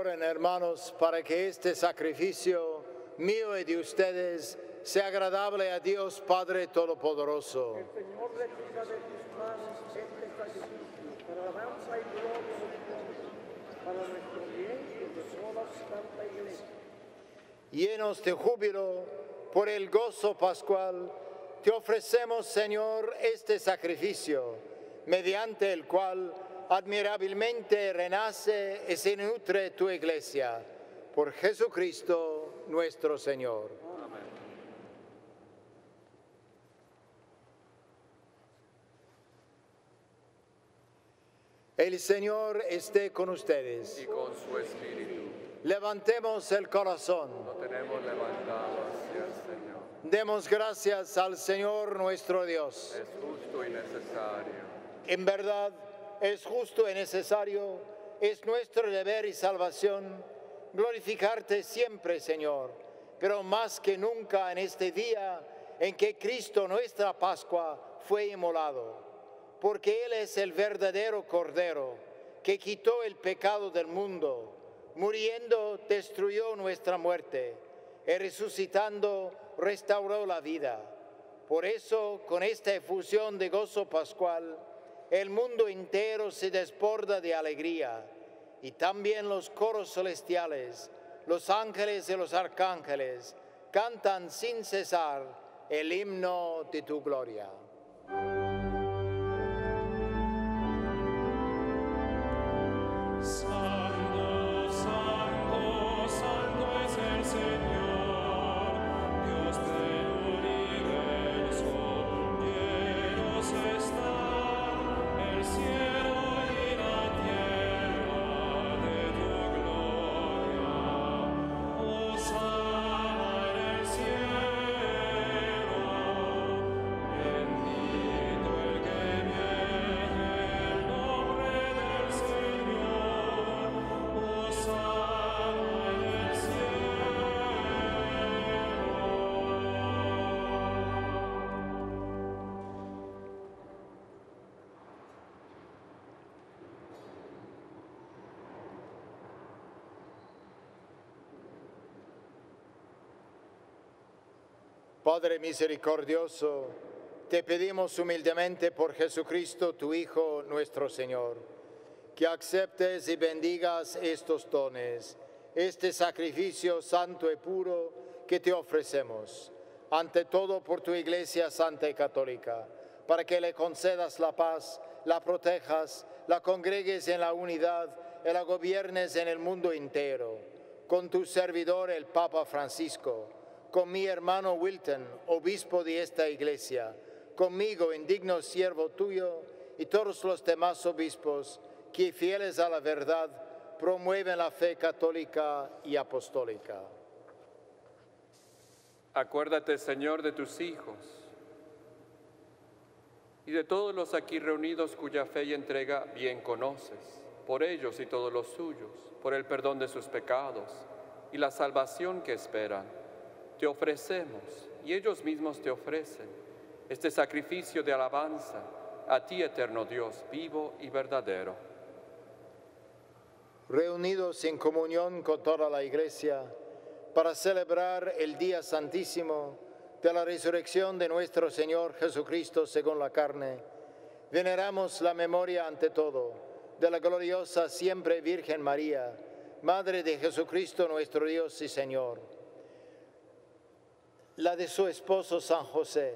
Oren, hermanos, para que este sacrificio mío y de ustedes sea agradable a Dios Padre Todopoderoso. El Señor reciba de tus manos este sacrificio para alabanza y gloria de Dios, para nuestro bien y de toda su santa iglesia. Llenos de júbilo por el gozo pascual, te ofrecemos, Señor, este sacrificio, mediante el cual admirablemente renace y se nutre tu iglesia. Por Jesucristo nuestro Señor. Amén. El Señor esté con ustedes. Y con su espíritu. Levantemos el corazón. Lo tenemos levantado hacia el Señor. Demos gracias al Señor nuestro Dios. Es justo y necesario. En verdad, es justo y necesario, es nuestro deber y salvación glorificarte siempre, Señor, pero más que nunca en este día en que Cristo, nuestra Pascua, fue inmolado, porque Él es el verdadero Cordero que quitó el pecado del mundo, muriendo destruyó nuestra muerte y resucitando restauró la vida. Por eso, con esta efusión de gozo pascual, el mundo entero se desborda de alegría, y también los coros celestiales, los ángeles y los arcángeles cantan sin cesar el himno de tu gloria. Santo, santo, santo es el Señor, Dios del universo, llenos están el cielo y la tierra de tu gloria. Hosana en el cielo, bendito el que viene en el nombre del Señor. Hosana en el cielo. Padre misericordioso, te pedimos humildemente por Jesucristo, tu Hijo, nuestro Señor, que aceptes y bendigas estos dones, este sacrificio santo y puro que te ofrecemos, ante todo por tu Iglesia Santa y Católica, para que le concedas la paz, la protejas, la congregues en la unidad y la gobiernes en el mundo entero, con tu servidor el Papa Francisco, con mi hermano Wilton, obispo de esta iglesia, conmigo, indigno siervo tuyo, y todos los demás obispos que, fieles a la verdad, promueven la fe católica y apostólica. Acuérdate, Señor, de tus hijos y de todos los aquí reunidos cuya fe y entrega bien conoces, por ellos y todos los suyos, por el perdón de sus pecados y la salvación que esperan. Te ofrecemos, y ellos mismos te ofrecen, este sacrificio de alabanza a ti, eterno Dios, vivo y verdadero. Reunidos en comunión con toda la Iglesia, para celebrar el día santísimo de la resurrección de nuestro Señor Jesucristo según la carne, veneramos la memoria ante todo de la gloriosa siempre Virgen María, Madre de Jesucristo nuestro Dios y Señor, la de su esposo San José,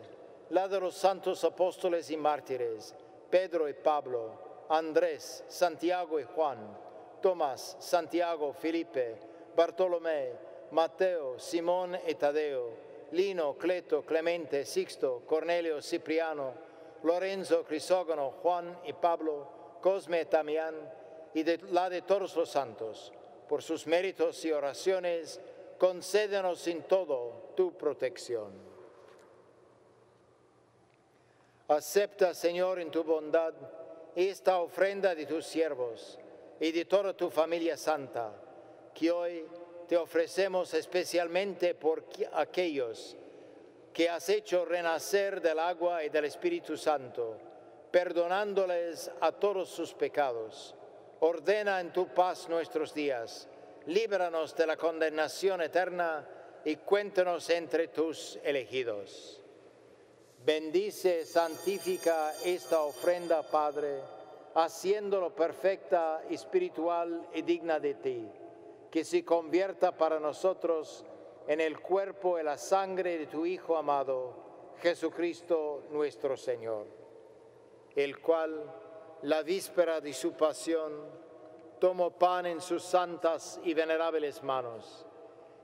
la de los santos apóstoles y mártires, Pedro y Pablo, Andrés, Santiago y Juan, Tomás, Santiago, Felipe, Bartolomé, Mateo, Simón y Tadeo, Lino, Cleto, Clemente, Sixto, Cornelio, Cipriano, Lorenzo, Crisógono, Juan y Pablo, Cosme y Damián, y la de todos los santos. Por sus méritos y oraciones, concédenos en todo tu protección. Acepta, Señor, en tu bondad esta ofrenda de tus siervos y de toda tu familia santa, que hoy te ofrecemos especialmente por aquellos que has hecho renacer del agua y del Espíritu Santo, perdonándoles a todos sus pecados. Ordena en tu paz nuestros días, líbranos de la condenación eterna y cuéntanos entre tus elegidos. Bendice, santifica esta ofrenda, Padre, haciéndolo perfecta, espiritual y digna de ti, que se convierta para nosotros en el cuerpo y la sangre de tu Hijo amado, Jesucristo nuestro Señor, el cual, la víspera de su pasión, tomó pan en sus santas y venerables manos,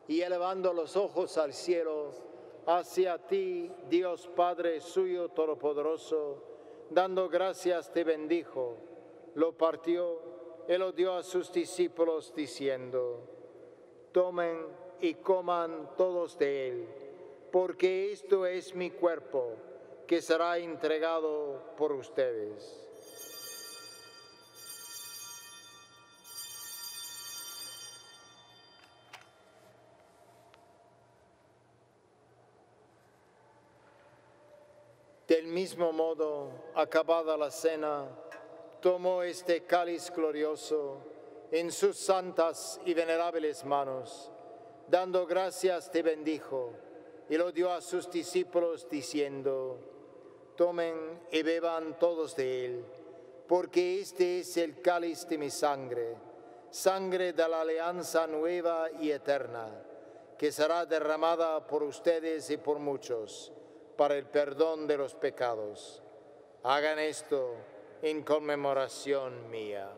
y elevando los ojos al cielo, hacia ti, Dios Padre suyo todopoderoso, dando gracias te bendijo, lo partió y lo dio a sus discípulos diciendo: tomen y coman todos de él, porque esto es mi cuerpo, que será entregado por ustedes. Del mismo modo, acabada la cena, tomó este cáliz glorioso en sus santas y venerables manos, dando gracias te bendijo, y lo dio a sus discípulos diciendo: tomen y beban todos de él, porque este es el cáliz de mi sangre, sangre de la alianza nueva y eterna, que será derramada por ustedes y por muchos, para el perdón de los pecados. Hagan esto en conmemoración mía.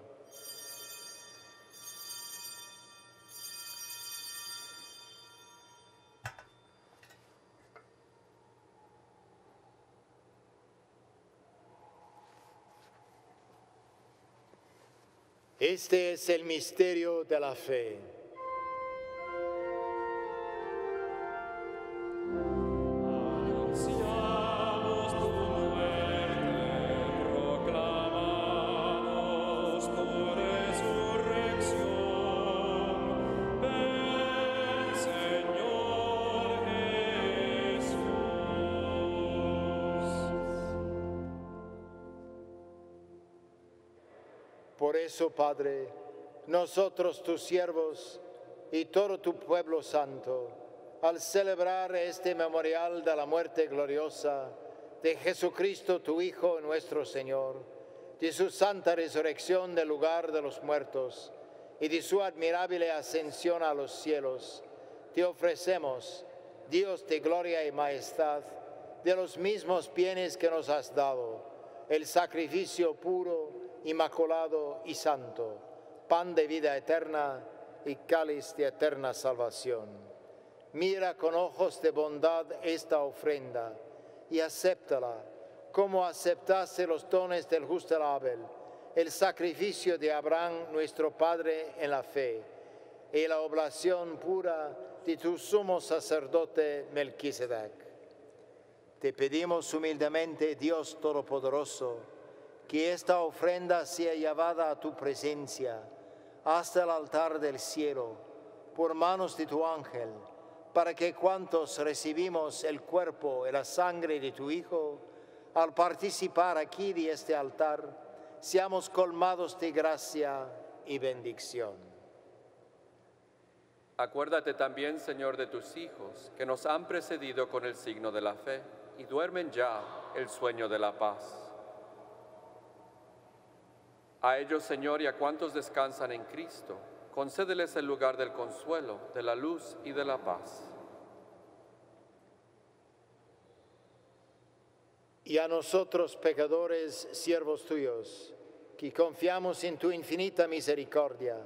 Este es el misterio de la fe. Por eso, Padre, nosotros tus siervos y todo tu pueblo santo, al celebrar este memorial de la muerte gloriosa de Jesucristo, tu Hijo nuestro Señor, de su santa resurrección del lugar de los muertos y de su admirable ascensión a los cielos, te ofrecemos, Dios de gloria y majestad, de los mismos bienes que nos has dado, el sacrificio puro, inmaculado y santo, pan de vida eterna y cáliz de eterna salvación. Mira con ojos de bondad esta ofrenda y acéptala, como aceptaste los dones del justo Abel, el sacrificio de Abraham nuestro Padre en la fe, y la oblación pura de tu sumo sacerdote Melquisedec. Te pedimos humildemente, Dios Todopoderoso, que esta ofrenda sea llevada a tu presencia hasta el altar del cielo por manos de tu ángel, para que cuantos recibimos el cuerpo y la sangre de tu Hijo, al participar aquí de este altar, seamos colmados de gracia y bendición. Acuérdate también, Señor, de tus hijos, que nos han precedido con el signo de la fe y duermen ya el sueño de la paz. A ellos, Señor, y a cuantos descansan en Cristo, concédeles el lugar del consuelo, de la luz y de la paz. Y a nosotros, pecadores, siervos tuyos, que confiamos en tu infinita misericordia,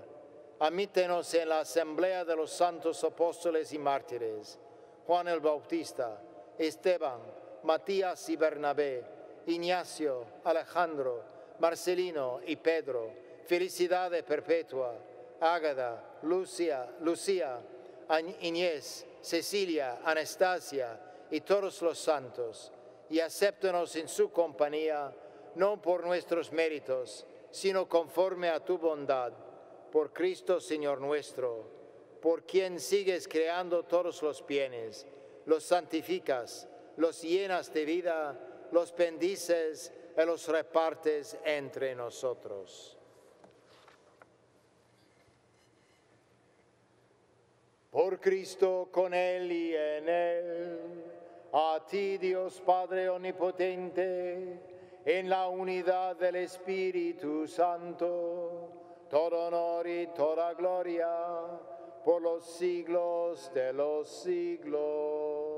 admítenos en la asamblea de los santos apóstoles y mártires, Juan el Bautista, Esteban, Matías y Bernabé, Ignacio, Alejandro, Marcelino y Pedro, Felicidade Perpetua, Ágada, Lucía, Inés, Cecilia, Anastasia y todos los santos, y acéptanos en su compañía, no por nuestros méritos, sino conforme a tu bondad, por Cristo Señor nuestro, por quien sigues creando todos los bienes, los santificas, los llenas de vida, los bendices y los repartes entre nosotros. Por Cristo, con Él y en Él, a ti Dios Padre Omnipotente, en la unidad del Espíritu Santo, todo honor y toda gloria, por los siglos de los siglos.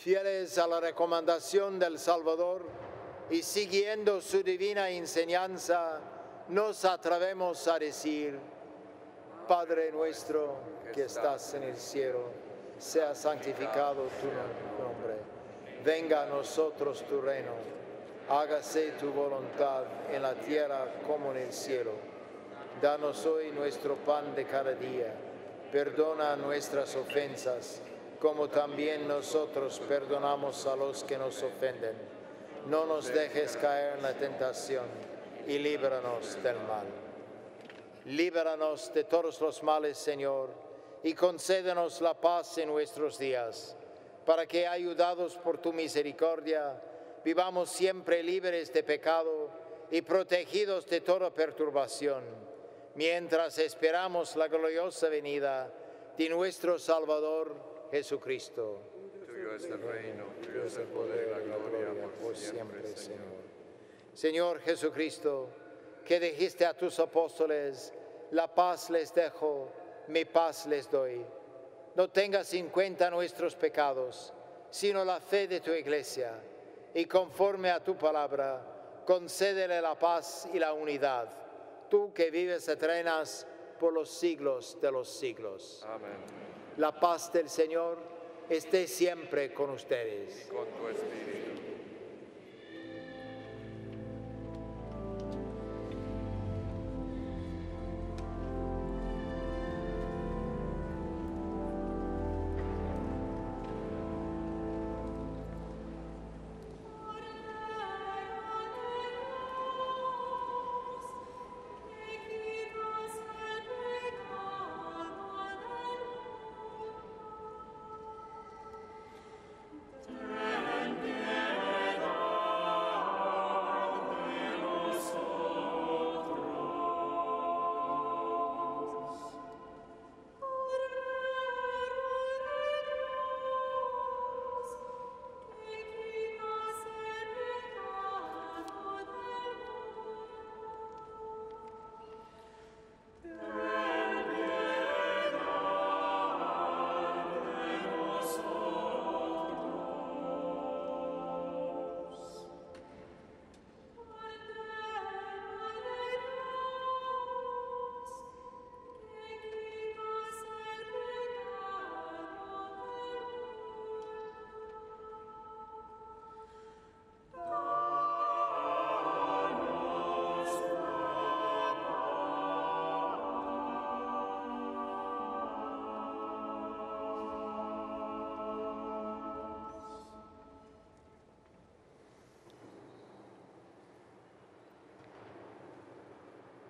Fieles a la recomendación del Salvador y siguiendo su divina enseñanza, nos atrevemos a decir: Padre nuestro que estás en el cielo, sea santificado tu nombre. Venga a nosotros tu reino. Hágase tu voluntad en la tierra como en el cielo. Danos hoy nuestro pan de cada día. Perdona nuestras ofensas, como también nosotros perdonamos a los que nos ofenden. No nos dejes caer en la tentación y líbranos del mal. Líbranos de todos los males, Señor, y concédenos la paz en nuestros días, para que, ayudados por tu misericordia, vivamos siempre libres de pecado y protegidos de toda perturbación, mientras esperamos la gloriosa venida de nuestro Salvador, Jesucristo. Tuyo es el reino, tuyo es el poder, la gloria por siempre, Señor. Señor Jesucristo, que dijiste a tus apóstoles: la paz les dejo, mi paz les doy. No tengas en cuenta nuestros pecados, sino la fe de tu iglesia, y conforme a tu palabra, concédele la paz y la unidad, tú que vives y reinas por los siglos de los siglos. Amén. La paz del Señor esté siempre con ustedes. Y con tu espíritu.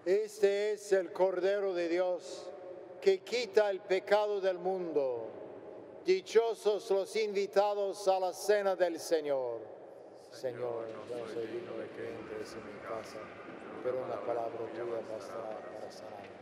Este es el Cordero de Dios que quita el pecado del mundo. Dichosos los invitados a la cena del Señor. Señor, no soy digno de que entres en mi casa, pero una palabra tuya bastará para sanarme.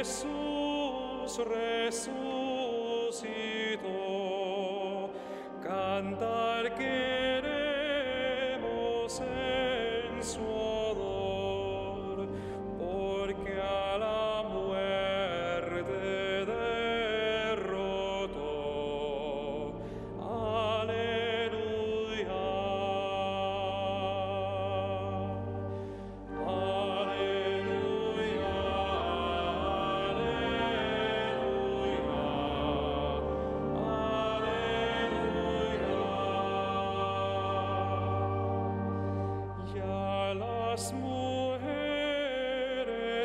Jesús resucitó, cantar queremos en su honor, porque a la muerte derrotó. Aleluya. Aleluya. Ya las mujeres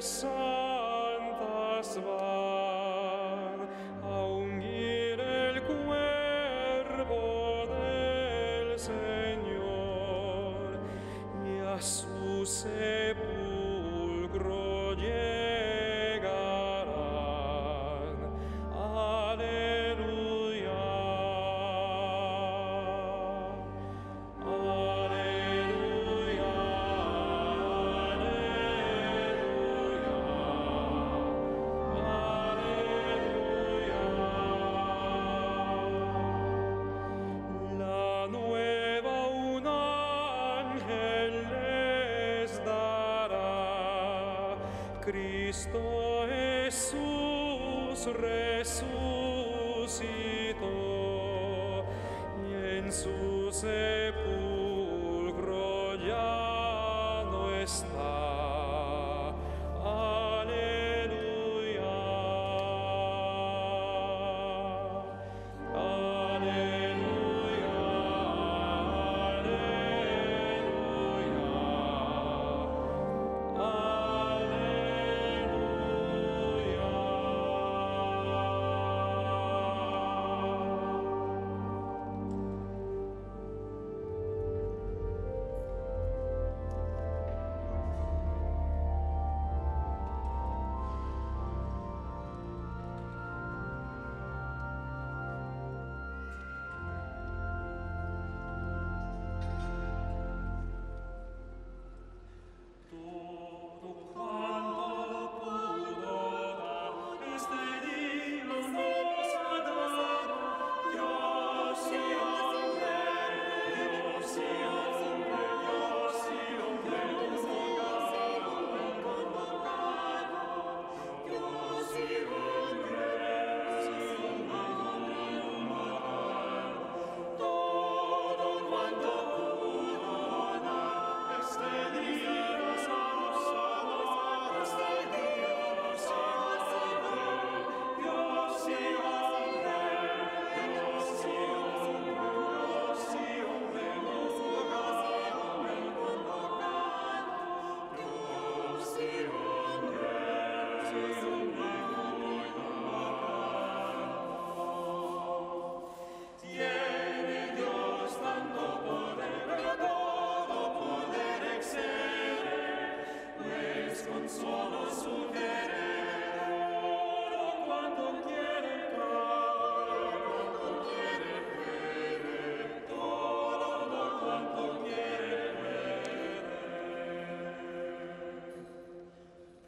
santas van a ungir el cuerpo del Señor y a su sepulcro llegarán. Aleluya. Aleluya. La nueva un ángel les dará. Cristo Jesús resucitó y en su sepulcro ya no está. Aleluya. Aleluya.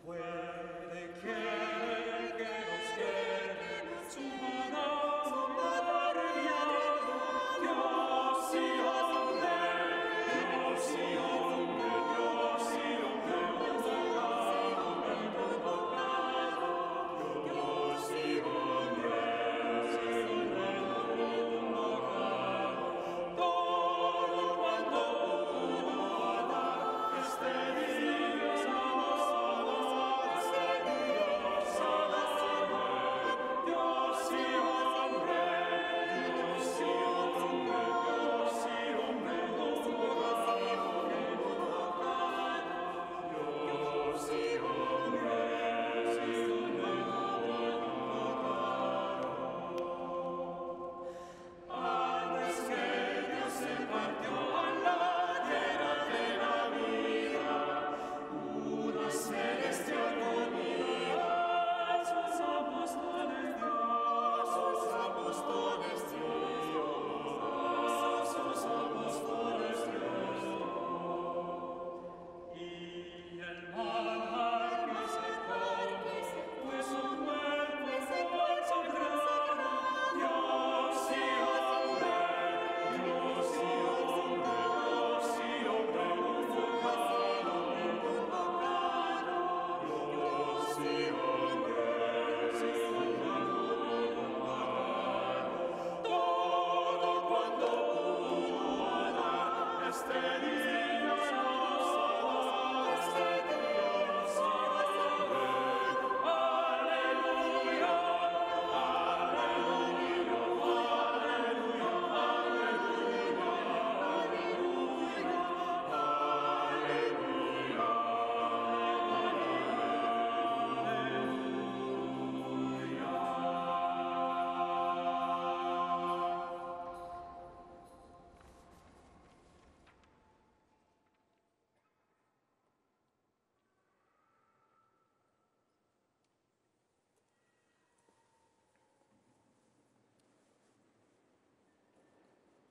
Puede que nos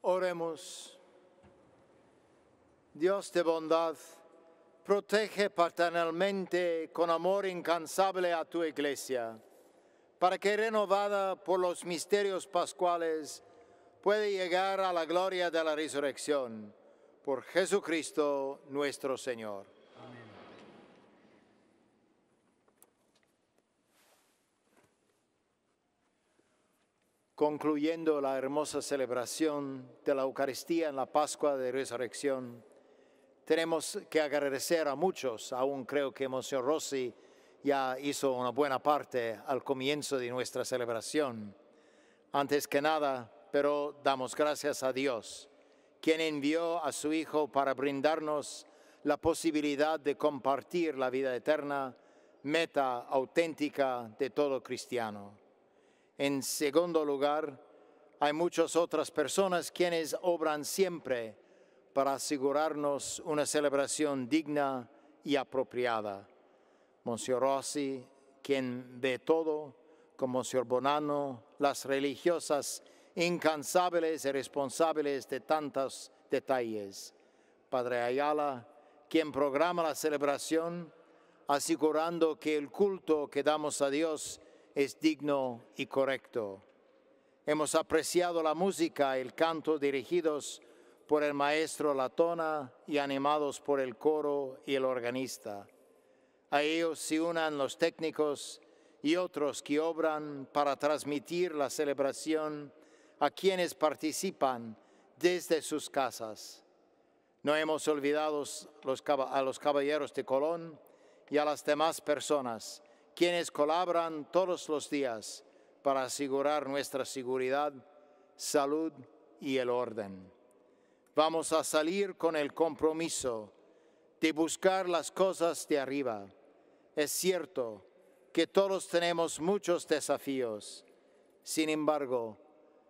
Oremos. Dios de bondad, protege paternalmente con amor incansable a tu iglesia, para que renovada por los misterios pascuales pueda llegar a la gloria de la resurrección. Por Jesucristo nuestro Señor. Amén. Concluyendo la hermosa celebración de la Eucaristía en la Pascua de Resurrección, tenemos que agradecer a muchos. Aún creo que Monsignor Rossi ya hizo una buena parte al comienzo de nuestra celebración. Antes que nada, pero damos gracias a Dios, quien envió a su Hijo para brindarnos la posibilidad de compartir la vida eterna, meta auténtica de todo cristiano. En segundo lugar, hay muchas otras personas quienes obran siempre para asegurarnos una celebración digna y apropiada. Monsignor Rossi, quien ve todo, con Monsignor Bonanno, las religiosas incansables y responsables de tantos detalles. Padre Ayala, quien programa la celebración, asegurando que el culto que damos a Dios es digno y correcto. Hemos apreciado la música y el canto dirigidos por el maestro Latona y animados por el coro y el organista. A ellos se unan los técnicos y otros que obran para transmitir la celebración a quienes participan desde sus casas. No hemos olvidado a los caballeros de Colón y a las demás personas, quienes colaboran todos los días para asegurar nuestra seguridad, salud y el orden. Vamos a salir con el compromiso de buscar las cosas de arriba. Es cierto que todos tenemos muchos desafíos. Sin embargo,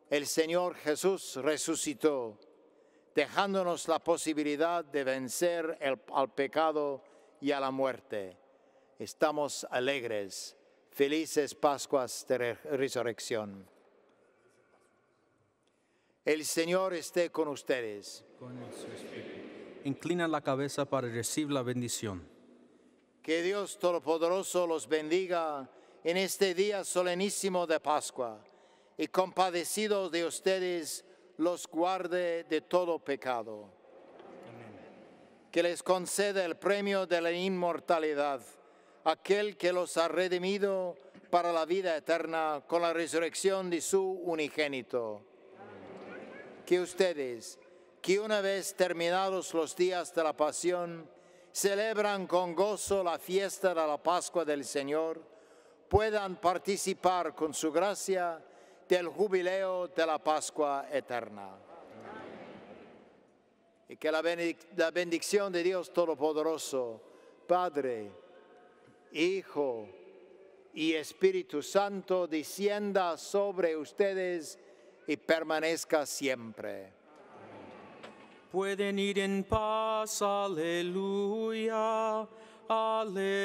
el Señor Jesús resucitó, dejándonos la posibilidad de vencer al pecado y a la muerte. Estamos alegres. Felices Pascuas de Resurrección. El Señor esté con ustedes. Con su espíritu. Inclina la cabeza para recibir la bendición. Que Dios Todopoderoso los bendiga en este día solenísimo de Pascua y compadecido de ustedes los guarde de todo pecado. Amén. Que les conceda el premio de la inmortalidad, aquel que los ha redimido para la vida eterna con la resurrección de su unigénito. Que ustedes, que una vez terminados los días de la pasión, celebran con gozo la fiesta de la Pascua del Señor, puedan participar con su gracia del jubileo de la Pascua eterna. Y que la bendición de Dios Todopoderoso, Padre, Hijo y Espíritu Santo descienda sobre ustedes y permanezca siempre. Pueden ir en paz, aleluya, aleluya.